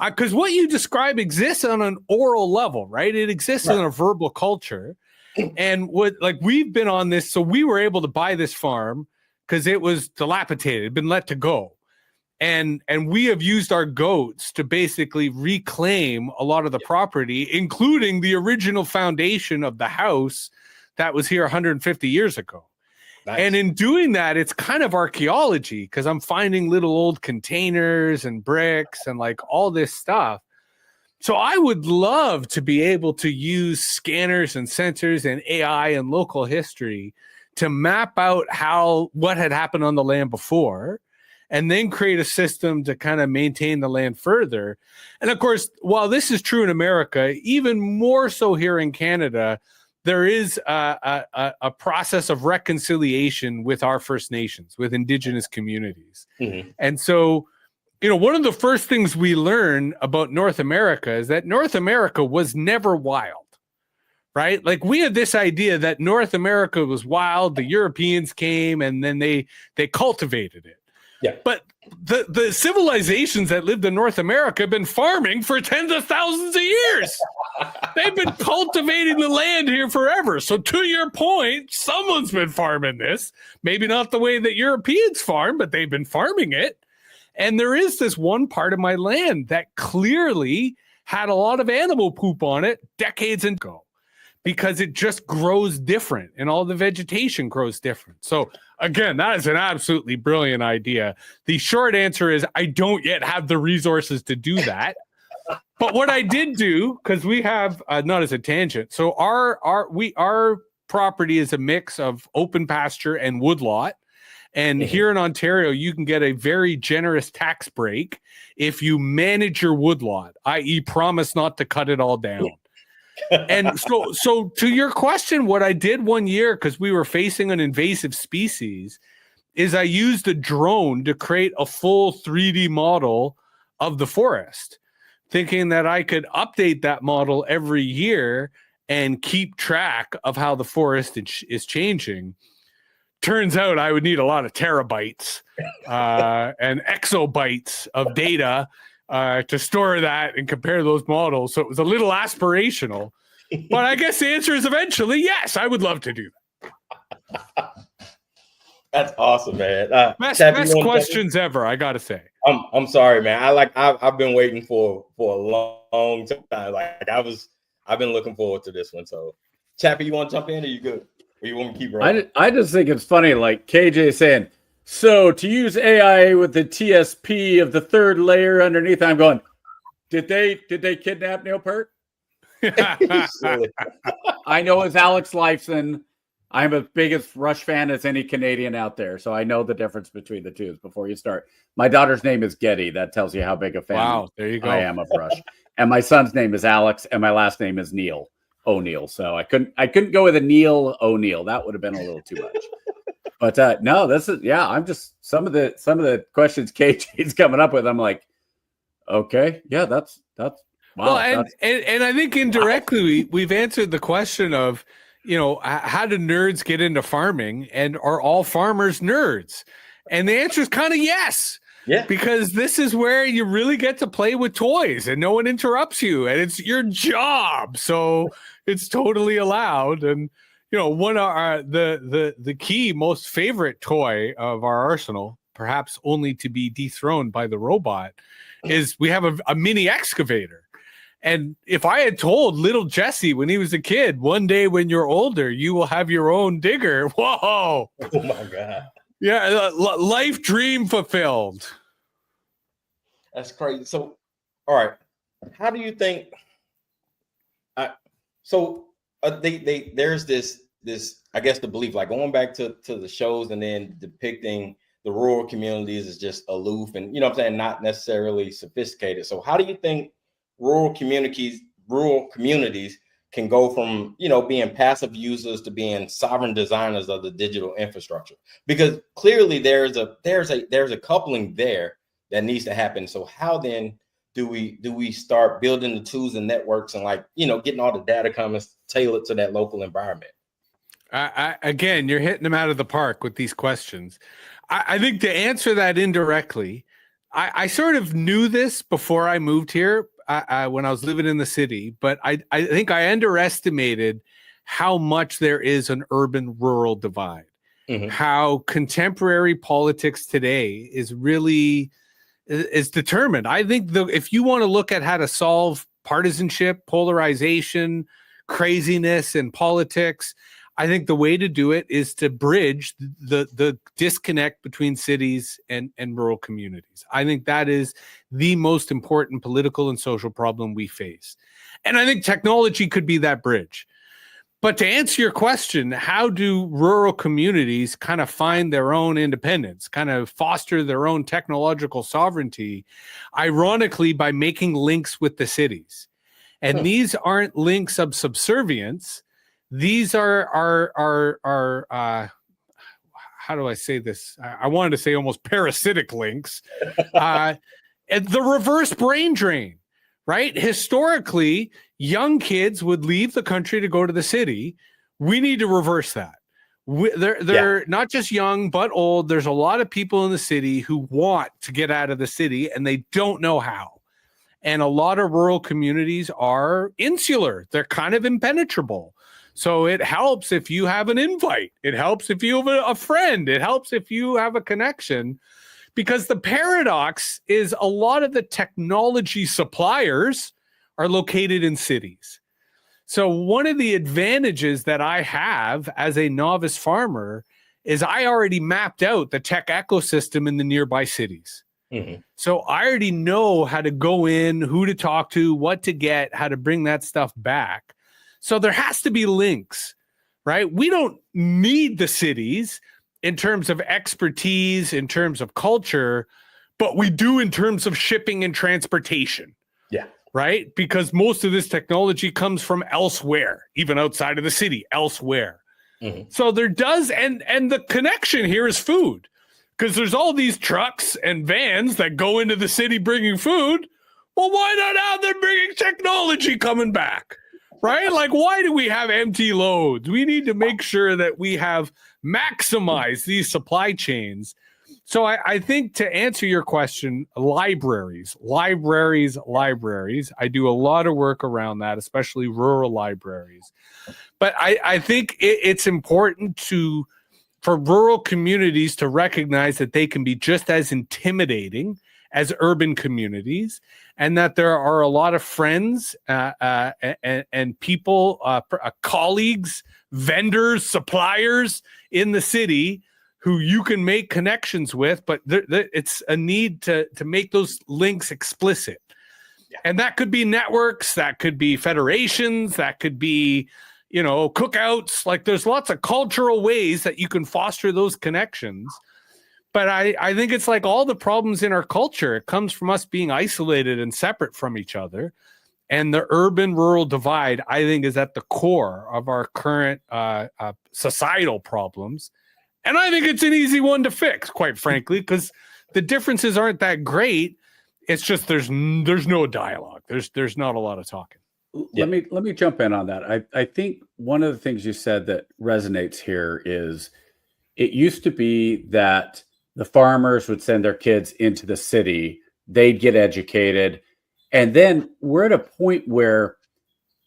Because what you describe exists on an oral level, right? It exists in a verbal culture. And we've been on this. So we were able to buy this farm because it was dilapidated, it had been let to go. And we have used our goats to basically reclaim a lot of the property, including the original foundation of the house that was here 150 years ago. Nice. And in doing that, it's kind of archaeology because I'm finding little old containers and bricks and like all this stuff. So I would love to be able to use scanners and sensors and AI and local history to map out what had happened on the land before, and then create a system to kind of maintain the land further. And of course, while this is true in America, even more so here in Canada, there is a process of reconciliation with our First Nations, with Indigenous communities. Mm-hmm. And so, you know, one of the first things we learn about North America is that North America was never wild, right? Like we had this idea that North America was wild, the Europeans came and then they cultivated it. Yeah, but the civilizations that lived in North America have been farming for tens of thousands of years. They've been cultivating the land here forever. So to your point, someone's been farming this. Maybe not the way that Europeans farm, but they've been farming it. And there is this one part of my land that clearly had a lot of animal poop on it decades ago because it just grows different and all the vegetation grows different. So again, that is an absolutely brilliant idea. The short answer is I don't yet have the resources to do that. But what I did do, because we have, not as a tangent, so our property is a mix of open pasture and woodlot. And here in Ontario, you can get a very generous tax break if you manage your woodlot, i.e. promise not to cut it all down. And so to your question, what I did one year, because we were facing an invasive species, is I used a drone to create a full 3D model of the forest, thinking that I could update that model every year and keep track of how the forest is changing. Turns out I would need a lot of terabytes and exobytes of data to store that and compare those models. So it was a little aspirational, but I guess the answer is eventually yes, I would love to do that. That's awesome, man. Best questions ever, I gotta say. I'm sorry, man. I've been waiting for a long time. Like I've been looking forward to this one. So, Chappie, you want to jump in, or you good? Or you want me to keep rolling? I just think it's funny, like KJ saying, so to use AI with the TSP of the third layer underneath, I'm going, did they kidnap Neil Peart? I know it's Alex Lifeson. I'm as big as Rush fan as any Canadian out there, so I know the difference between the two before you start. My daughter's name is Getty. That tells you how big a fan there you go. I am of Rush. And my son's name is Alex, and my last name is Neil O'Neill. So I couldn't go with a Neil O'Neill. That would have been a little too much. But no, this is I'm just some of the questions KJ's coming up with. I'm like, okay, yeah, that's wow. Well, and I think indirectly we've answered the question of, how do nerds get into farming, and are all farmers nerds? And the answer is kind of yes. Yeah. Because this is where you really get to play with toys and no one interrupts you, and it's your job. So it's totally allowed. And one of the key most favorite toy of our arsenal, perhaps only to be dethroned by the robot, is we have a mini excavator. And if I had told little Jesse when he was a kid, one day when you're older, you will have your own digger. Whoa. Oh my God. Yeah. Life dream fulfilled. That's crazy. So, all right. How do you think, there's this, I guess, the belief, like going back to the shows and then depicting the rural communities as just aloof and, not necessarily sophisticated. So how do you think rural communities can go from, being passive users to being sovereign designers of the digital infrastructure? Because clearly there's a coupling there that needs to happen. So how then do we start building the tools and networks and getting all the data coming tailored to that local environment? Again, you're hitting them out of the park with these questions. I think to answer that indirectly, I sort of knew this before I moved here. When I was living in the city, but I think I underestimated how much there is an urban-rural divide. Mm-hmm. How contemporary politics today is really is determined. I think if you want to look at how to solve partisanship, polarization, craziness in politics, I think the way to do it is to bridge the disconnect between cities and rural communities. I think that is the most important political and social problem we face. And I think technology could be that bridge. But to answer your question, how do rural communities kind of find their own independence, kind of foster their own technological sovereignty? Ironically, by making links with the cities. And these aren't links of subservience. These are how do I say this? I wanted to say almost parasitic links. The reverse brain drain, right? Historically, young kids would leave the country to go to the city. We need to reverse that. They're not just young, but old. There's a lot of people in the city who want to get out of the city and they don't know how. And a lot of rural communities are insular. They're kind of impenetrable. So it helps if you have an invite. It helps if you have a friend. It helps if you have a connection. Because the paradox is a lot of the technology suppliers are located in cities. So one of the advantages that I have as a novice farmer is I already mapped out the tech ecosystem in the nearby cities. Mm-hmm. So I already know how to go in, who to talk to, what to get, how to bring that stuff back. So there has to be links, right? We don't need the cities. in terms of expertise, in terms of culture, but we do in terms of shipping and transportation. Yeah. Right? Because most of this technology comes from elsewhere, even outside of the city, elsewhere. Mm-hmm. So there does, and the connection here is food, because there's all these trucks and vans that go into the city bringing food. Well, why not have them bringing technology coming back? Right? Like, why do we have empty loads? We need to make sure that we have maximized these supply chains. So I think, to answer your question, libraries. I do a lot of work around that, especially rural libraries. But I think it's important for rural communities to recognize that they can be just as intimidating as urban communities, and that there are a lot of friends and people, colleagues, vendors, suppliers in the city who you can make connections with, but it's a need to make those links explicit. Yeah. And that could be networks, that could be federations, that could be, cookouts. Like, there's lots of cultural ways that you can foster those connections. But I think it's like all the problems in our culture, it comes from us being isolated and separate from each other. And the urban-rural divide, I think, is at the core of our current societal problems. And I think it's an easy one to fix, quite frankly, because the differences aren't that great. It's just there's no dialogue. There's not a lot of talking. Let me jump in on that. I think one of the things you said that resonates here is it used to be that the farmers would send their kids into the city, they'd get educated, and then we're at a point where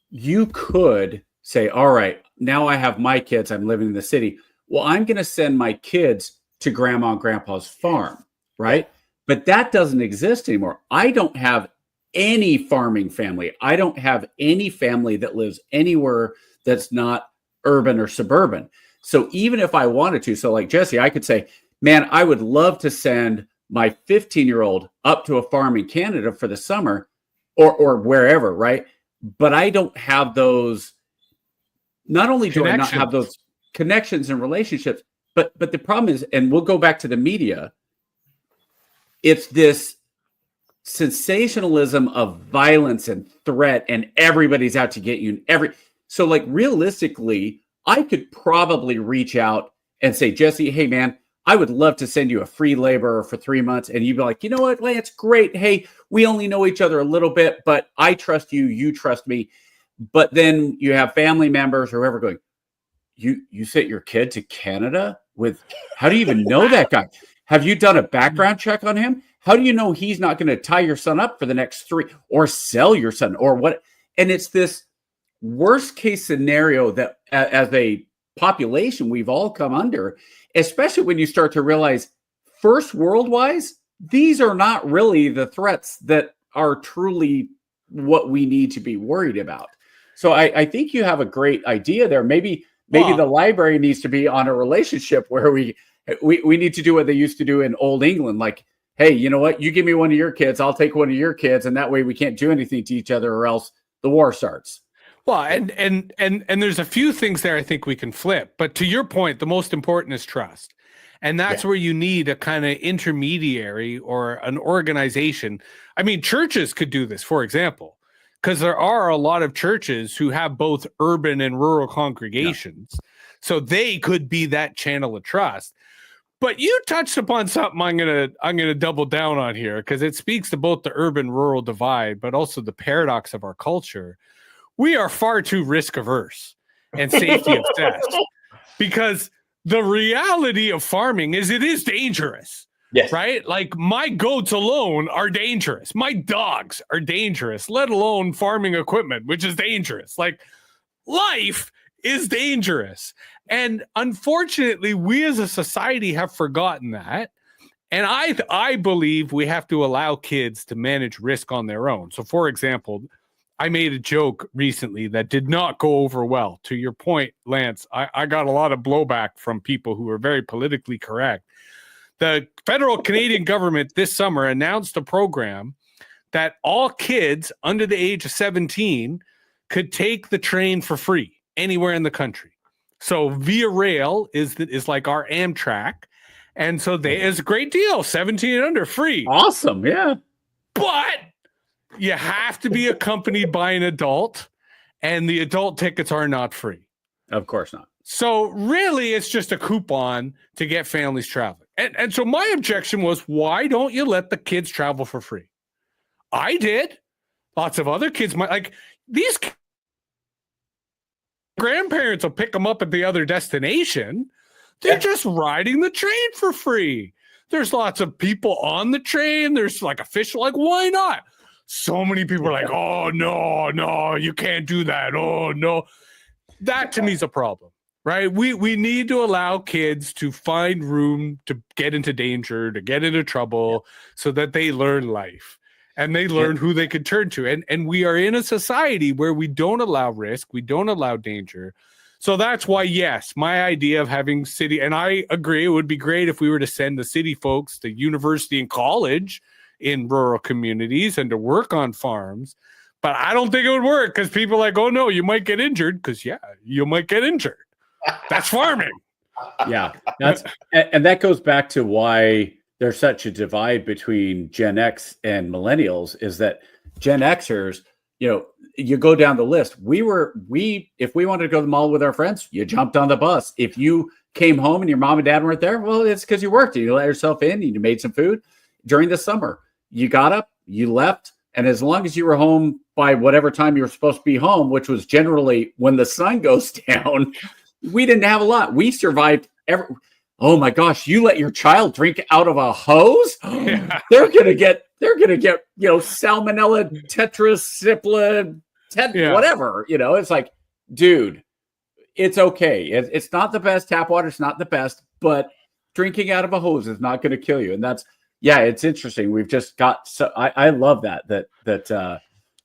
you could say, all right, now I have my kids, I'm living in the city. Well, I'm going to send my kids to grandma and grandpa's farm, right? But that doesn't exist anymore. I don't have any farming family. I don't have any family that lives anywhere that's not urban or suburban. So even if I wanted to, so like Jesse, I could say, man, I would love to send my 15-year-old up to a farm in Canada for the summer or wherever, right? But I don't have those. Not only do I not have those connections and relationships, but the problem is, and we'll go back to the media, it's this sensationalism of violence and threat, and everybody's out to get you. So like, realistically, I could probably reach out and say, Jesse, hey man, I would love to send you a free laborer for 3 months. And you'd be like, you know what, Lance, great. Hey, we only know each other a little bit, but I trust you, you trust me. But then you have family members or whoever going, you sent your kid to Canada with, how do you even know that guy? Have you done a background check on him? How do you know he's not going to tie your son up for the next 3 or sell your son or what? And it's this worst case scenario that as a population we've all come under, especially when you start to realize first world wise, these are not really the threats that are truly what we need to be worried about. So I think you have a great idea there. Maybe the library needs to be on a relationship where we need to do what they used to do in old England. Like, hey, you know what? You give me one of your kids, I'll take one of your kids. And that way we can't do anything to each other or else the war starts. Well, and there's a few things there I think we can flip. But to your point, the most important is trust. And that's where you need a kind of intermediary or an organization. I mean, churches could do this, for example, because there are a lot of churches who have both urban and rural congregations. Yeah. So they could be that channel of trust. But you touched upon something I'm gonna double down on here, because it speaks to both the urban-rural divide, but also the paradox of our culture. We are far too risk averse and safety obsessed, because the reality of farming is it is dangerous. Yes. Right? Like, my goats alone are dangerous. My dogs are dangerous, let alone farming equipment, which is dangerous. Like, life is dangerous. And unfortunately, we as a society have forgotten that. And I believe we have to allow kids to manage risk on their own. So, for example, I made a joke recently that did not go over well. To your point, Lance, I got a lot of blowback from people who are very politically correct. The federal Canadian government this summer announced a program that all kids under the age of 17 could take the train for free anywhere in the country. So Via Rail is like our Amtrak. And so it's a great deal, 17 and under, free. Awesome, yeah. But you have to be accompanied by an adult, and the adult tickets are not free. Of course not. So really, it's just a coupon to get families traveling. And so my objection was, why don't you let the kids travel for free? I did. Lots of other kids might, like these grandparents will pick them up at the other destination. They're just riding the train for free. There's lots of people on the train. There's like official, like, why not? So many people are like, oh, no, you can't do that. Oh, no. That to me is a problem, right? We need to allow kids to find room to get into danger, to get into trouble, so that they learn life and they learn who they can turn to. And we are in a society where we don't allow risk. We don't allow danger. So that's why, yes, my idea of having city, and I agree, it would be great if we were to send the city folks to university and college in rural communities and to work on farms. But I don't think it would work because people are like, oh, no, you might get injured because, you might get injured. That's farming. Yeah, and that goes back to why there's such a divide between Gen X and millennials, is that Gen Xers, you go down the list. If we wanted to go to the mall with our friends, you jumped on the bus. If you came home and your mom and dad weren't there, well, it's because you worked. You let yourself in, and you made some food during the summer. You got up, you left, and as long as you were home by whatever time you were supposed to be home, which was generally when the sun goes down, we didn't have a lot. We survived oh my gosh, you let your child drink out of a hose? Yeah. They're gonna get salmonella, tetracycline, whatever. It's like, dude, it's okay. It's not the best. Tap water is not the best, but drinking out of a hose is not going to kill you. And that's, it's interesting. We've just got I love that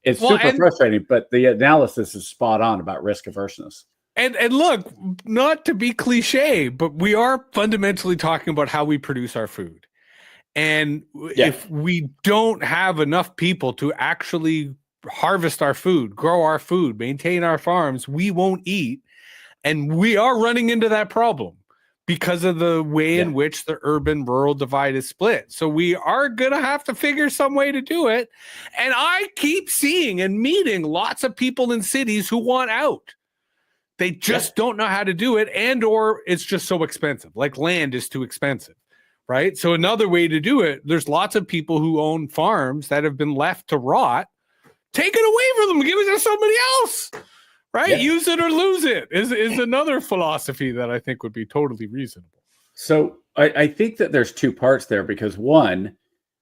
it's super frustrating, but the analysis is spot on about risk averseness. And look, not to be cliche, but we are fundamentally talking about how we produce our food. And if we don't have enough people to actually harvest our food, grow our food, maintain our farms, we won't eat. And we are running into that problem because of the way in which the urban-rural divide is split. So we are going to have to figure some way to do it. And I keep seeing and meeting lots of people in cities who want out. They just don't know how to do it, or it's just so expensive. Like land is too expensive, right? So another way to do it, there's lots of people who own farms that have been left to rot. Take it away from them, give it to somebody else, right? Yeah. Use it or lose it is another philosophy that I think would be totally reasonable. So I think that there's two parts there, because one,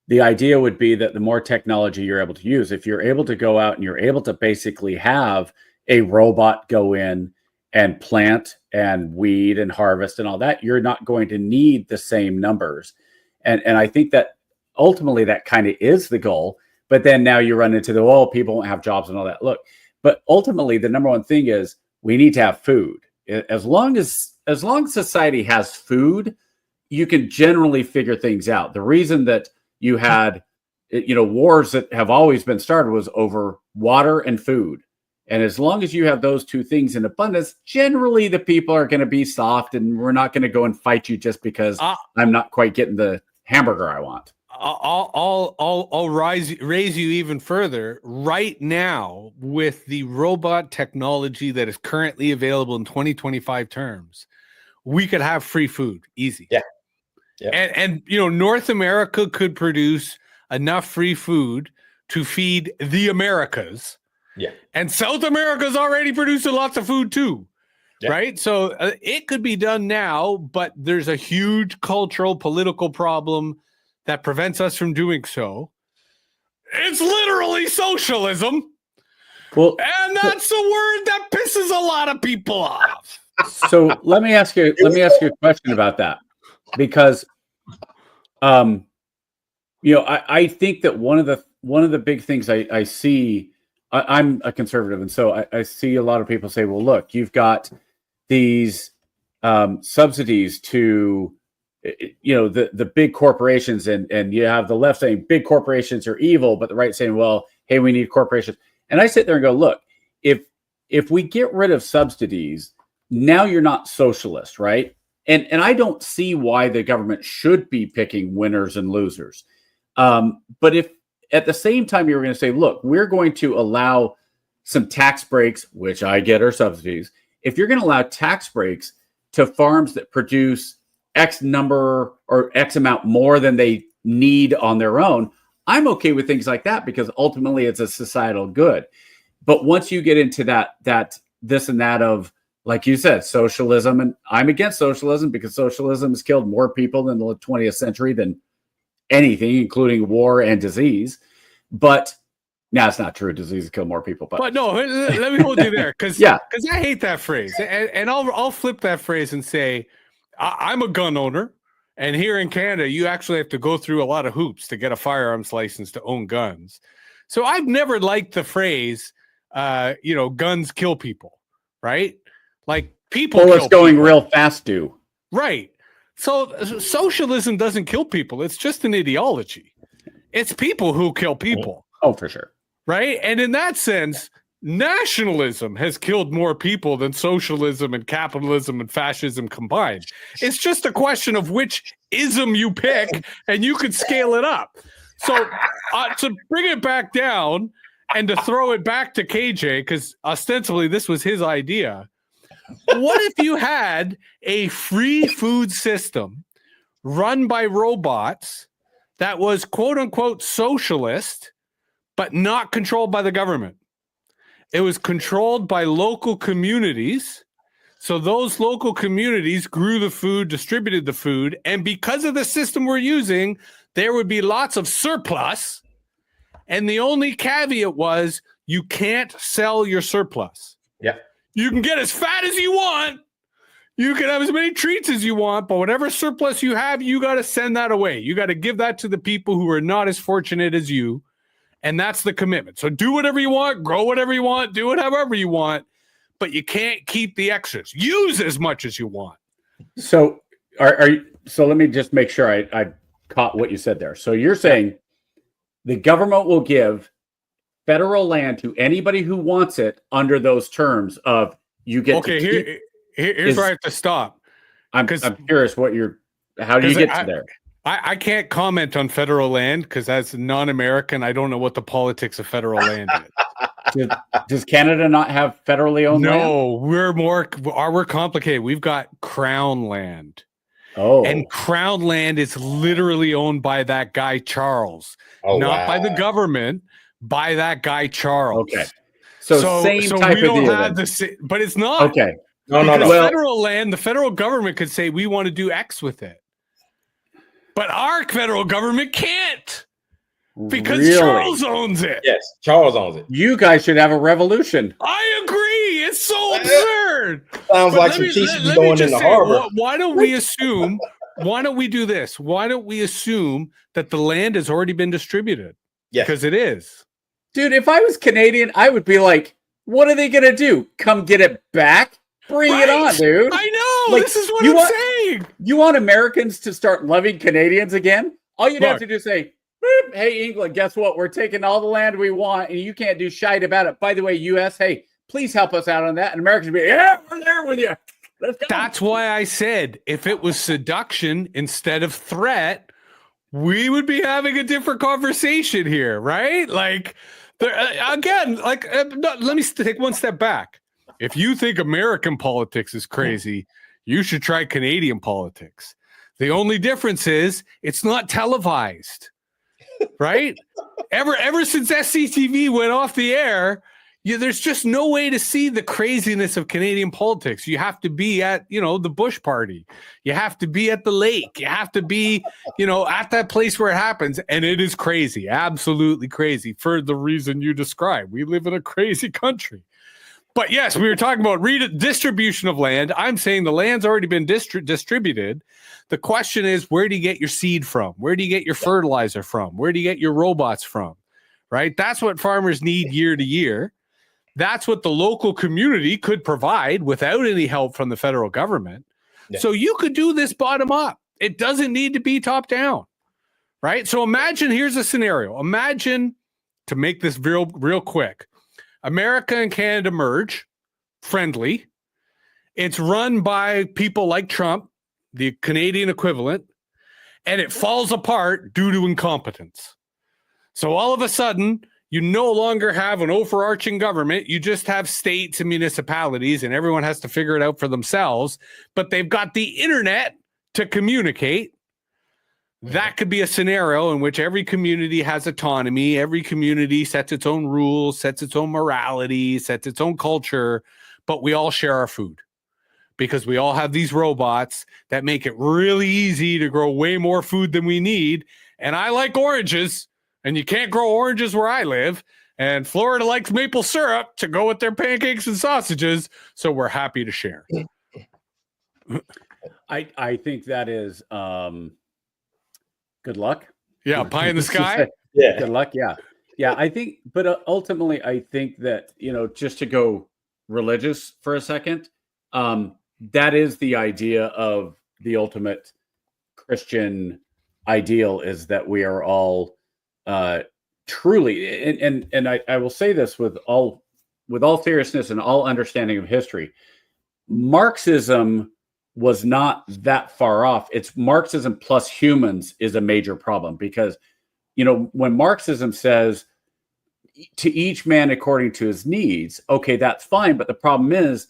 the idea would be that the more technology you're able to use, if you're able to go out and you're able to basically have a robot go in and plant and weed and harvest and all that, you're not going to need the same numbers. And I think that ultimately that kind of is the goal. But then now you run into people won't have jobs and all that. Look, but ultimately the number one thing is we need to have food. As long as society has food, you can generally figure things out. The reason that you had, wars that have always been started was over water and food. And as long as you have those two things in abundance, generally the people are going to be soft, and we're not going to go and fight you just because I'm not quite getting the hamburger I want. I'll raise you even further. Right now, with the robot technology that is currently available in 2025 terms, we could have free food, easy. Yeah. And North America could produce enough free food to feed the Americas. Yeah. And South America's already producing lots of food too. Yeah. Right. So it could be done now, but there's a huge cultural, political problem that prevents us from doing so. It's literally socialism. Well, and that's a word that pisses a lot of people off. So let me ask you a question about that, because I think that one of the big things I see, I'm a conservative, and so I see a lot of people say, well, look, you've got these subsidies to the big corporations, and you have the left saying big corporations are evil, but the right saying, well, hey, we need corporations. And I sit there and go, look, if we get rid of subsidies, now you're not socialist, right? And I don't see why the government should be picking winners and losers. But if at the same time you're going to say, look, we're going to allow some tax breaks, which I get are subsidies. If you're going to allow tax breaks to farms that produce X number or X amount more than they need on their own, I'm okay with things like that because ultimately it's a societal good. But once you get into that this and that of, like you said, socialism, and I'm against socialism because socialism has killed more people in the 20th century than anything, including war and disease. But now it's not true. Disease kill more people. But no, let me hold you there because I hate that phrase, and I'll flip that phrase and say I'm a gun owner, and here in Canada, you actually have to go through a lot of hoops to get a firearms license to own guns. So I've never liked the phrase, guns kill people, right? Like people. Well, it's going real fast, do. Right. So socialism doesn't kill people. It's just an ideology. It's people who kill people. Oh, for sure. Right. And in that sense, nationalism has killed more people than socialism and capitalism and fascism combined. It's just a question of which ism you pick, and you could scale it up. So to bring it back down and to throw it back to KJ, because ostensibly this was his idea. What if you had a free food system run by robots that was quote unquote socialist, but not controlled by the government? It was controlled by local communities. So those local communities grew the food, distributed the food. And because of the system we're using, there would be lots of surplus. And the only caveat was you can't sell your surplus. Yeah. You can get as fat as you want. You can have as many treats as you want, but whatever surplus you have, you got to send that away. You got to give that to the people who are not as fortunate as you. And that's the commitment. So do whatever you want, grow whatever you want, do it however you want, but you can't keep the extras. Use as much as you want. So so let me just make sure I caught what you said there. So you're saying the government will give federal land to anybody who wants it under those terms of you get to keep. Here's where I have to stop. I'm curious how do you get to there? I can't comment on federal land because as a non-American, I don't know what the politics of federal land is. Does Canada not have federally owned land? No, we're complicated. We've got crown land. Oh. And crown land is literally owned by that guy, Charles. Not by the government, by that guy, Charles. Okay. So same type we don't of deal. Have but it's not. Okay. No. Federal land, the federal government could say we want to do X with it. But our federal government can't because Charles owns it. Yes, Charles owns it. You guys should have a revolution. I agree. It's so absurd. Sounds like some cheese going in the harbor. Why don't we assume? Why don't we do this? Why don't we assume that the land has already been distributed? Yes. Because it is. Dude, if I was Canadian, I would be like, what are they going to do? Come get it back? Bring it on, dude. I know. This is what I'm saying. You want Americans to start loving Canadians again? All you'd have to do is say, hey, England, guess what? We're taking all the land we want, and you can't do shite about it. By the way, U.S., hey, please help us out on that. And Americans would be, yeah, we're there with you. Let's go. That's why I said if it was seduction instead of threat, we would be having a different conversation here, right? Like, again, let me take one step back. If you think American politics is crazy, you should try Canadian politics. The only difference is it's not televised, right? Ever since SCTV went off the air, there's just no way to see the craziness of Canadian politics. You have to be at, the Bush party. You have to be at the lake. You have to be, at that place where it happens. And it is crazy, absolutely crazy for the reason you described. We live in a crazy country. But yes, we were talking about redistribution of land. I'm saying the land's already been distributed. The question is, where do you get your seed from? Where do you get your fertilizer from? Where do you get your robots from? Right? That's what farmers need year to year. That's what the local community could provide without any help from the federal government. Yeah. So you could do this bottom up. It doesn't need to be top down. Right? So imagine, here's a scenario. Imagine, to make this real quick, America and Canada merge, friendly, It's run by people like Trump, the Canadian equivalent, and it falls apart due to incompetence. So all of a sudden, you no longer have an overarching government. You just have states and municipalities, and everyone has to figure it out for themselves. But they've got the internet to communicate. That could be a scenario in which every community has autonomy. Every community sets its own rules, sets its own morality, sets its own culture, but we all share our food because we all have these robots that make it really easy to grow way more food than we need. And I like oranges, and you can't grow oranges where I live. And Florida likes maple syrup to go with their pancakes and sausages. So we're happy to share. I think that is good luck. Yeah, pie in the sky. Yeah. Good luck. Yeah. Yeah. I think, but ultimately, I think that, just to go religious for a second, that is the idea of the ultimate Christian ideal, is that we are all truly, and I will say this with all seriousness and all understanding of history, Marxism was not that far off. It's Marxism plus humans is a major problem, because, when Marxism says to each man according to his needs, okay, that's fine. But the problem is,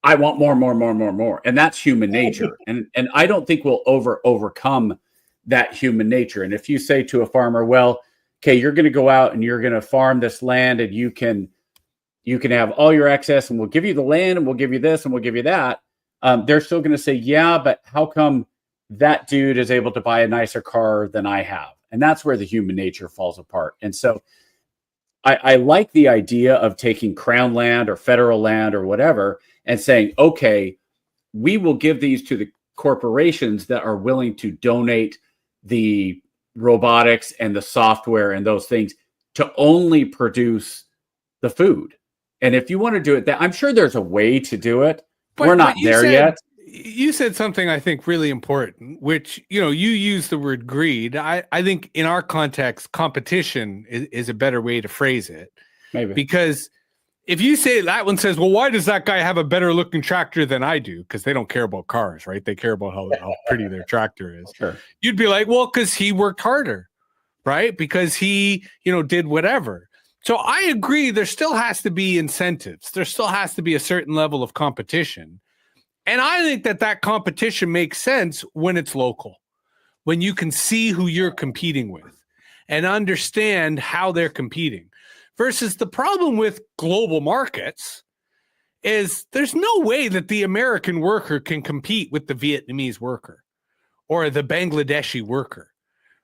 I want more. And that's human nature. And I don't think we'll overcome that human nature. And if you say to a farmer, well, okay, you're going to go out and you're going to farm this land, and you can have all your excess, and we'll give you the land, and we'll give you this, and we'll give you that. They're still going to say, yeah, but how come that dude is able to buy a nicer car than I have? And that's where the human nature falls apart. And so I like the idea of taking crown land or federal land or whatever and saying, okay, we will give these to the corporations that are willing to donate the robotics and the software and those things to only produce the food. And if you want to do it, I'm sure there's a way to do it. We're not there yet. You said something I think really important, which, you use the word greed. I think in our context, competition is a better way to phrase it. Maybe. Because if you say that one says, well, why does that guy have a better looking tractor than I do? Because they don't care about cars, right? They care about how pretty their tractor is. Sure. You'd be like, well, because he worked harder, right? Because he, did whatever. So I agree. There still has to be incentives. There still has to be a certain level of competition. And I think that competition makes sense when it's local, when you can see who you're competing with and understand how they're competing. Versus the problem with global markets is there's no way that the American worker can compete with the Vietnamese worker or the Bangladeshi worker,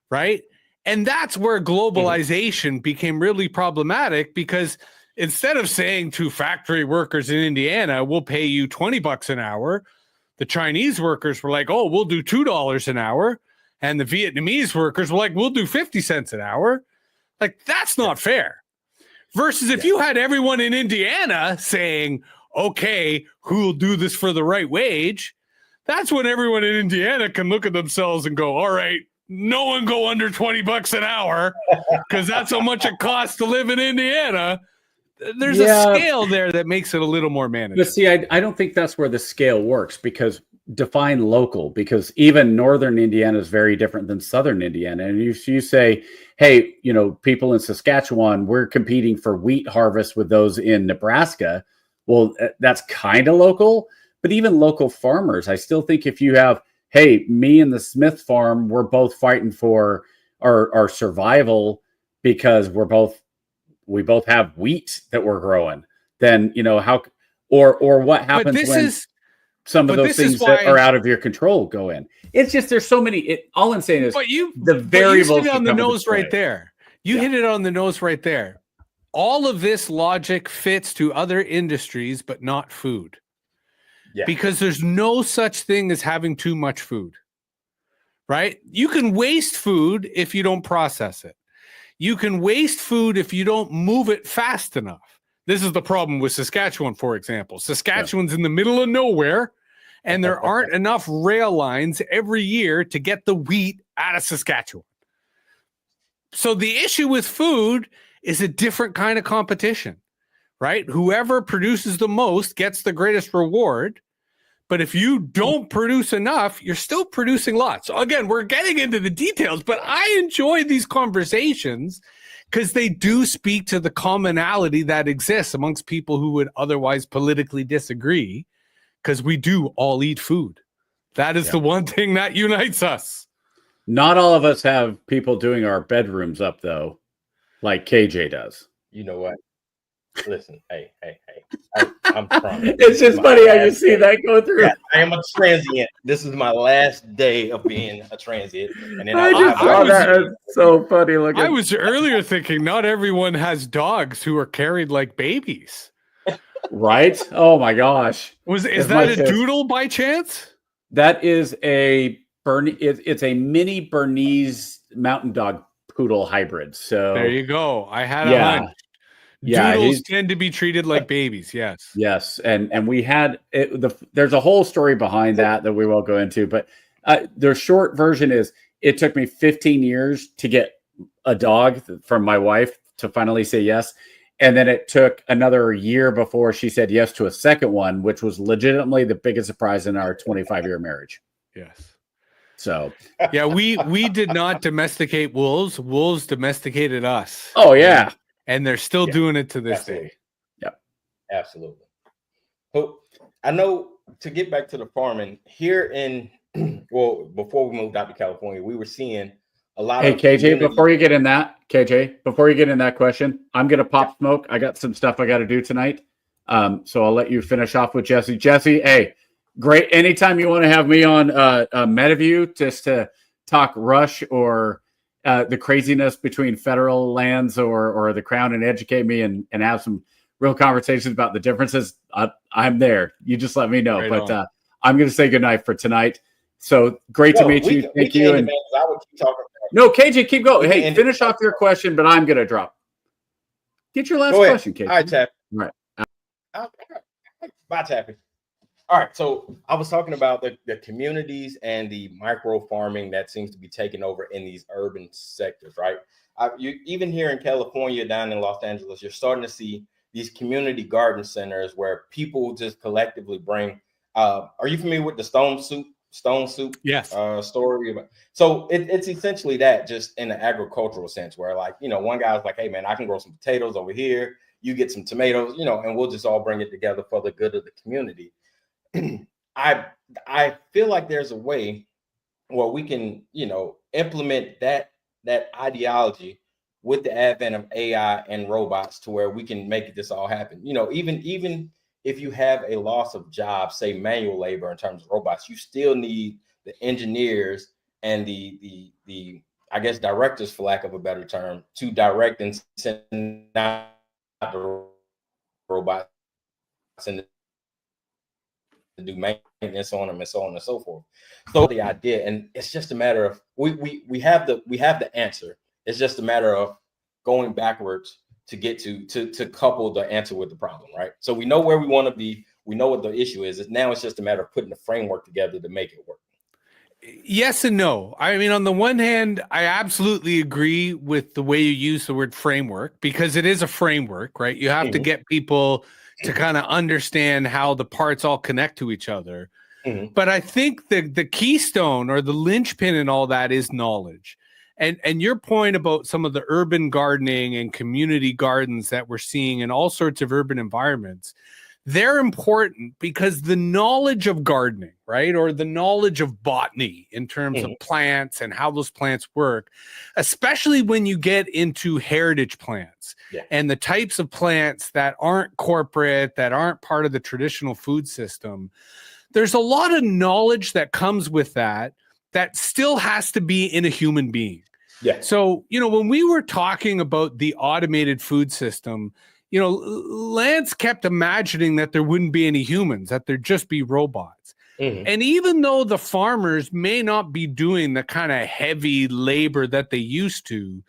right? And that's where globalization became really problematic, because instead of saying to factory workers in Indiana, we'll pay you $20 an hour, the Chinese workers were like, oh, we'll do $2 an hour. And the Vietnamese workers were like, we'll do 50 cents an hour. Like, that's not fair. Versus if you had everyone in Indiana saying, okay, who will do this for the right wage? That's when everyone in Indiana can look at themselves and go, all right, no one go under $20 an hour, because that's how much it costs to live in Indiana. There's a scale there that makes it a little more manageable. But see, I don't think that's where the scale works, because define local, because even northern Indiana is very different than southern Indiana. And if you say, hey, people in Saskatchewan, we're competing for wheat harvest with those in Nebraska. Well, that's kind of local, but even local farmers, I still think if you have, hey, me and the Smith farm, we're both fighting for our survival because we both have wheat that we're growing, then, how, or what happens when some of those things that are out of your control go in. It's just, there's so many, all I'm saying is the variables. You hit it on the nose right there. You hit it on the nose right there. All of this logic fits to other industries, but not food. Yeah. Because there's no such thing as having too much food, right? You can waste food if you don't process it. You can waste food if you don't move it fast enough. This is the problem with Saskatchewan, for example. Saskatchewan's in the middle of nowhere, and there aren't enough rail lines every year to get the wheat out of Saskatchewan. So the issue with food is a different kind of competition, right? Whoever produces the most gets the greatest reward. But if you don't produce enough, you're still producing lots. So again, we're getting into the details, but I enjoy these conversations because they do speak to the commonality that exists amongst people who would otherwise politically disagree, because we do all eat food. That is the one thing that unites us. Not all of us have people doing our bedrooms up, though, like KJ does. You know what? Listen, hey. I'm trying. It's just funny how you see that go through. Yeah, I am a transient. This is my last day of being a transient. And then I just saw that. It's so funny looking. I was earlier thinking not everyone has dogs who are carried like babies. Right? Oh my gosh. Is that a doodle by chance? That is a it's a mini Bernese mountain dog poodle hybrid. So there you go. I had a hunch. Doodles tend to be treated like babies. Yes. And we had there's a whole story behind that we won't go into, but the short version is it took me 15 years to get a dog from my wife to finally say yes. And then it took another year before she said yes to a second one, which was legitimately the biggest surprise in our 25-year marriage. Yes. So yeah, we did not domesticate wolves. Wolves domesticated us. Oh yeah. And they're still doing it to this day. Yep. Absolutely. So I know, to get back to the farming here in, well, before we moved out to California, we were seeing a lot of. Hey, KJ, before you get in that question, I'm going to pop smoke. I got some stuff I got to do tonight. So I'll let you finish off with Jesse. Jesse, hey, great. Anytime you want to have me on MetaView just to talk Rush or the craziness between federal lands or the crown and educate me and have some real conversations about the differences, I'm there. You just let me know. Right, but I'm going to say goodnight for tonight. So great to meet you. Thank you. And I would keep talking. No, KJ, keep going. Hey, finish off your question, but I'm going to drop. Get your last question, KJ. All right, Tappy. Right. Bye, Tappy. All right, so I was talking about the communities and the micro farming that seems to be taking over in these urban sectors, right? Even here in California, down in Los Angeles, you're starting to see these community garden centers where people just collectively bring. Are you familiar with the stone soup? Yes. Story about. So it's essentially that, just in an agricultural sense, where one guy's like, hey man, I can grow some potatoes over here. You get some tomatoes, and we'll just all bring it together for the good of the community. I feel like there's a way where we can, implement that ideology with the advent of AI and robots to where we can make this all happen. Even if you have a loss of jobs, say manual labor in terms of robots, you still need the engineers and the I guess directors, for lack of a better term, to direct and send out the robots and to do maintenance on them and so on and so forth. So the idea, and it's just a matter of we have the answer. It's just a matter of going backwards to get to couple the answer with the problem, right? So we know where we want to be. We know what the issue is. Now it's just a matter of putting the framework together to make it work. Yes and no. I mean, on the one hand, I absolutely agree with the way you use the word framework, because it is a framework, right? You have to get people to kind of understand how the parts all connect to each other. But I think the keystone or the linchpin in all that is knowledge. And your point about some of the urban gardening and community gardens that we're seeing in all sorts of urban environments, they're important because the knowledge of gardening, right, or the knowledge of botany in terms of plants and how those plants work, especially when you get into heritage plants and the types of plants that aren't corporate, that aren't part of the traditional food system, there's a lot of knowledge that comes with that still has to be in a human being. Yeah. So, when we were talking about the automated food system, Lance kept imagining that there wouldn't be any humans, that there'd just be robots. And even though the farmers may not be doing the kind of heavy labor that they used to,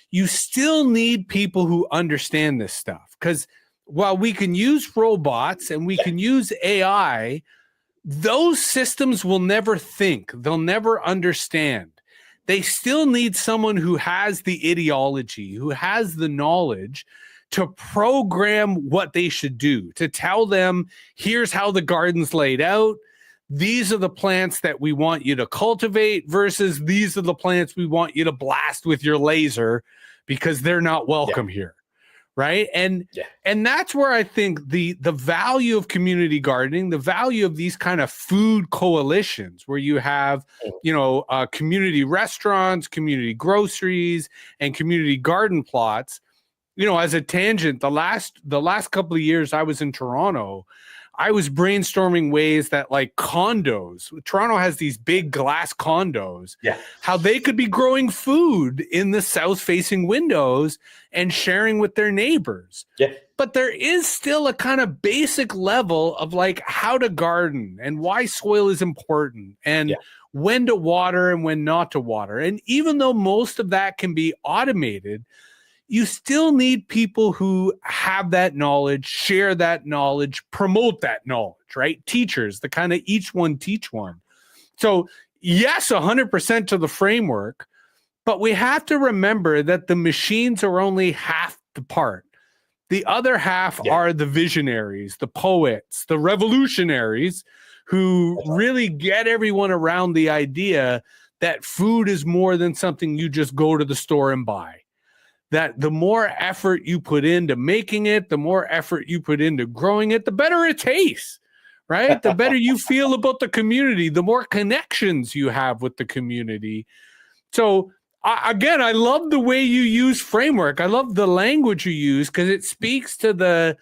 you still need people who understand this stuff. Because while we can use robots and we can use AI, those systems will never think. They'll never understand. They still need someone who has the ideology, who has the knowledge to program what they should do, to tell them, here's how the garden's laid out. these are the plants that we want you to cultivate versus these are the plants we want you to blast with your laser because they're not welcome here. Right. And that's where I think the value of community gardening, the value of these kind of food coalitions where you have, community restaurants, community groceries, and community garden plots. As a tangent, the last couple of years I was in Toronto, I was brainstorming ways that like condos, Toronto has these big glass condos, how they could be growing food in the south facing windows and sharing with their neighbors. But there is still a kind of basic level of like how to garden and why soil is important and when to water and when not to water. And even though most of that can be automated, you still need people who have that knowledge, share that knowledge, promote that knowledge, right? Teachers, the kind of each one teach one. So yes, 100% to the framework, but we have to remember that the machines are only half the part. The other half are the visionaries, the poets, the revolutionaries who really get everyone around the idea that food is more than something you just go to the store and buy. That the more effort you put into making it, the more effort you put into growing it, the better it tastes, right? The better you feel about the community, the more connections you have with the community. So again, I love the way you use framework. I love the language you use because it speaks to the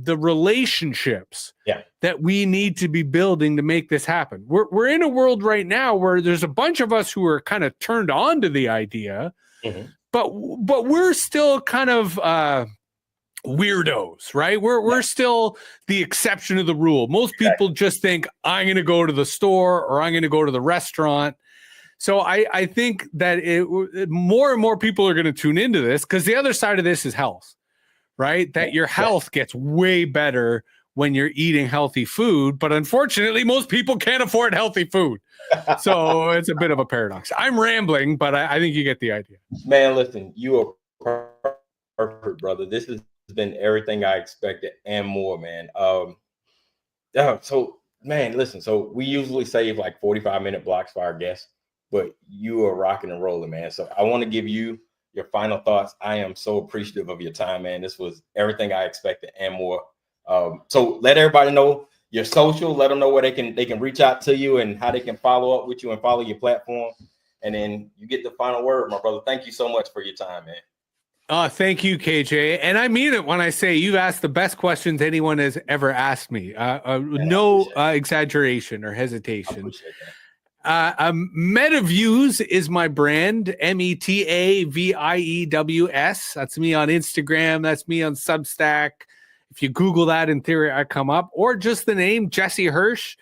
relationships that we need to be building to make this happen. We're in a world right now where there's a bunch of us who are kind of turned on to the idea. But we're still kind of weirdos, right? We're still the exception to the rule. Most people just think I'm going to go to the store or I'm going to go to the restaurant. So I think that more and more people are going to tune into this because the other side of this is health, right? That your health gets way better when you're eating healthy food. But unfortunately, most people can't afford healthy food. So it's a bit of a paradox. I'm rambling, but I think you get the idea. Man, listen, you are perfect, brother. This has been everything I expected and more, man. So we usually save like 45-minute blocks for our guests, but you are rocking and rolling, man. So I want to give you your final thoughts. I am so appreciative of your time, man. This was everything I expected and more. So let everybody know your social, let them know where they can reach out to you and how they can follow up with you and follow your platform. And then you get the final word, my brother. Thank you so much for your time, man. Thank you, KJ. And I mean it when I say you've asked the best questions anyone has ever asked me. No exaggeration or hesitation. MetaViews is my brand, METAVIEWS. That's me on Instagram. That's me on Substack. If you Google that, in theory, I come up, or just the name Jesse Hirsh.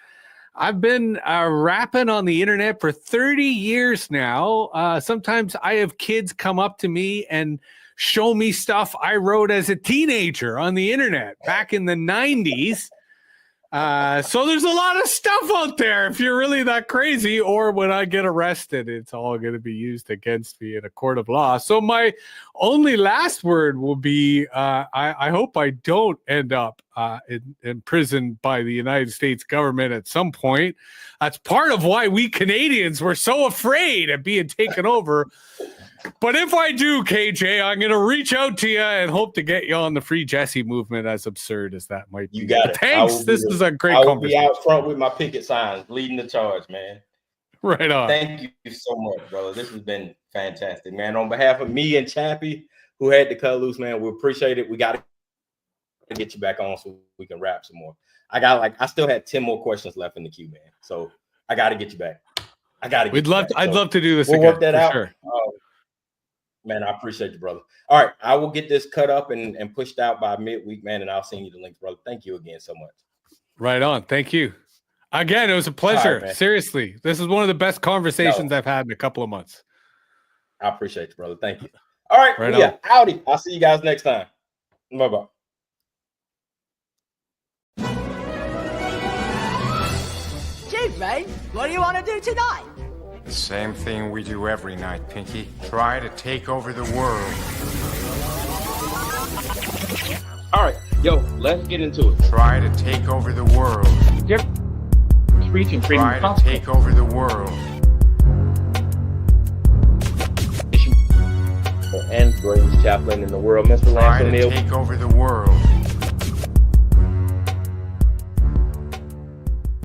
I've been rapping on the internet for 30 years now. Sometimes I have kids come up to me and show me stuff I wrote as a teenager on the internet back in the 90s. So there's a lot of stuff out there if you're really that crazy, or when I get arrested, it's all going to be used against me in a court of law. So my only last word will be, I hope I don't end up in prison by the United States government at some point. That's part of why we Canadians were so afraid of being taken over. But if I do, KJ, I'm going to reach out to you and hope to get you on the Free Jesse movement, as absurd as that might be. You got it. Thanks. This is a great conversation. I will be out front with my picket signs, leading the charge, man. Right on. Thank you so much, brother. This has been fantastic, man. On behalf of me and Chappie, who had to cut loose, man, we appreciate it. We got to get you back on so we can wrap some more. I still had 10 more questions left in the queue, man. So I got to get you back. I'd love to do this we'll again. Work that out. Sure. Man, I appreciate you, brother. All right, I will get this cut up and pushed out by midweek, man, and I'll send you the links, brother. Thank you again so much. Right on. Thank you. Again, it was a pleasure. Right, seriously, this is one of the best conversations I've had in a couple of months. I appreciate you, brother. Thank you. All right, howdy. I'll see you guys next time. Bye-bye. Gee, mate, what do you want to do tonight? The same thing we do every night, Pinky. Try to take over the world. All right, yo, let's get into it. Try to take over the world. speech and freedom Try of to conscience. take over the world. And greatest chaplain in the world, Mr. Try Lance to O'Neill. take over the world.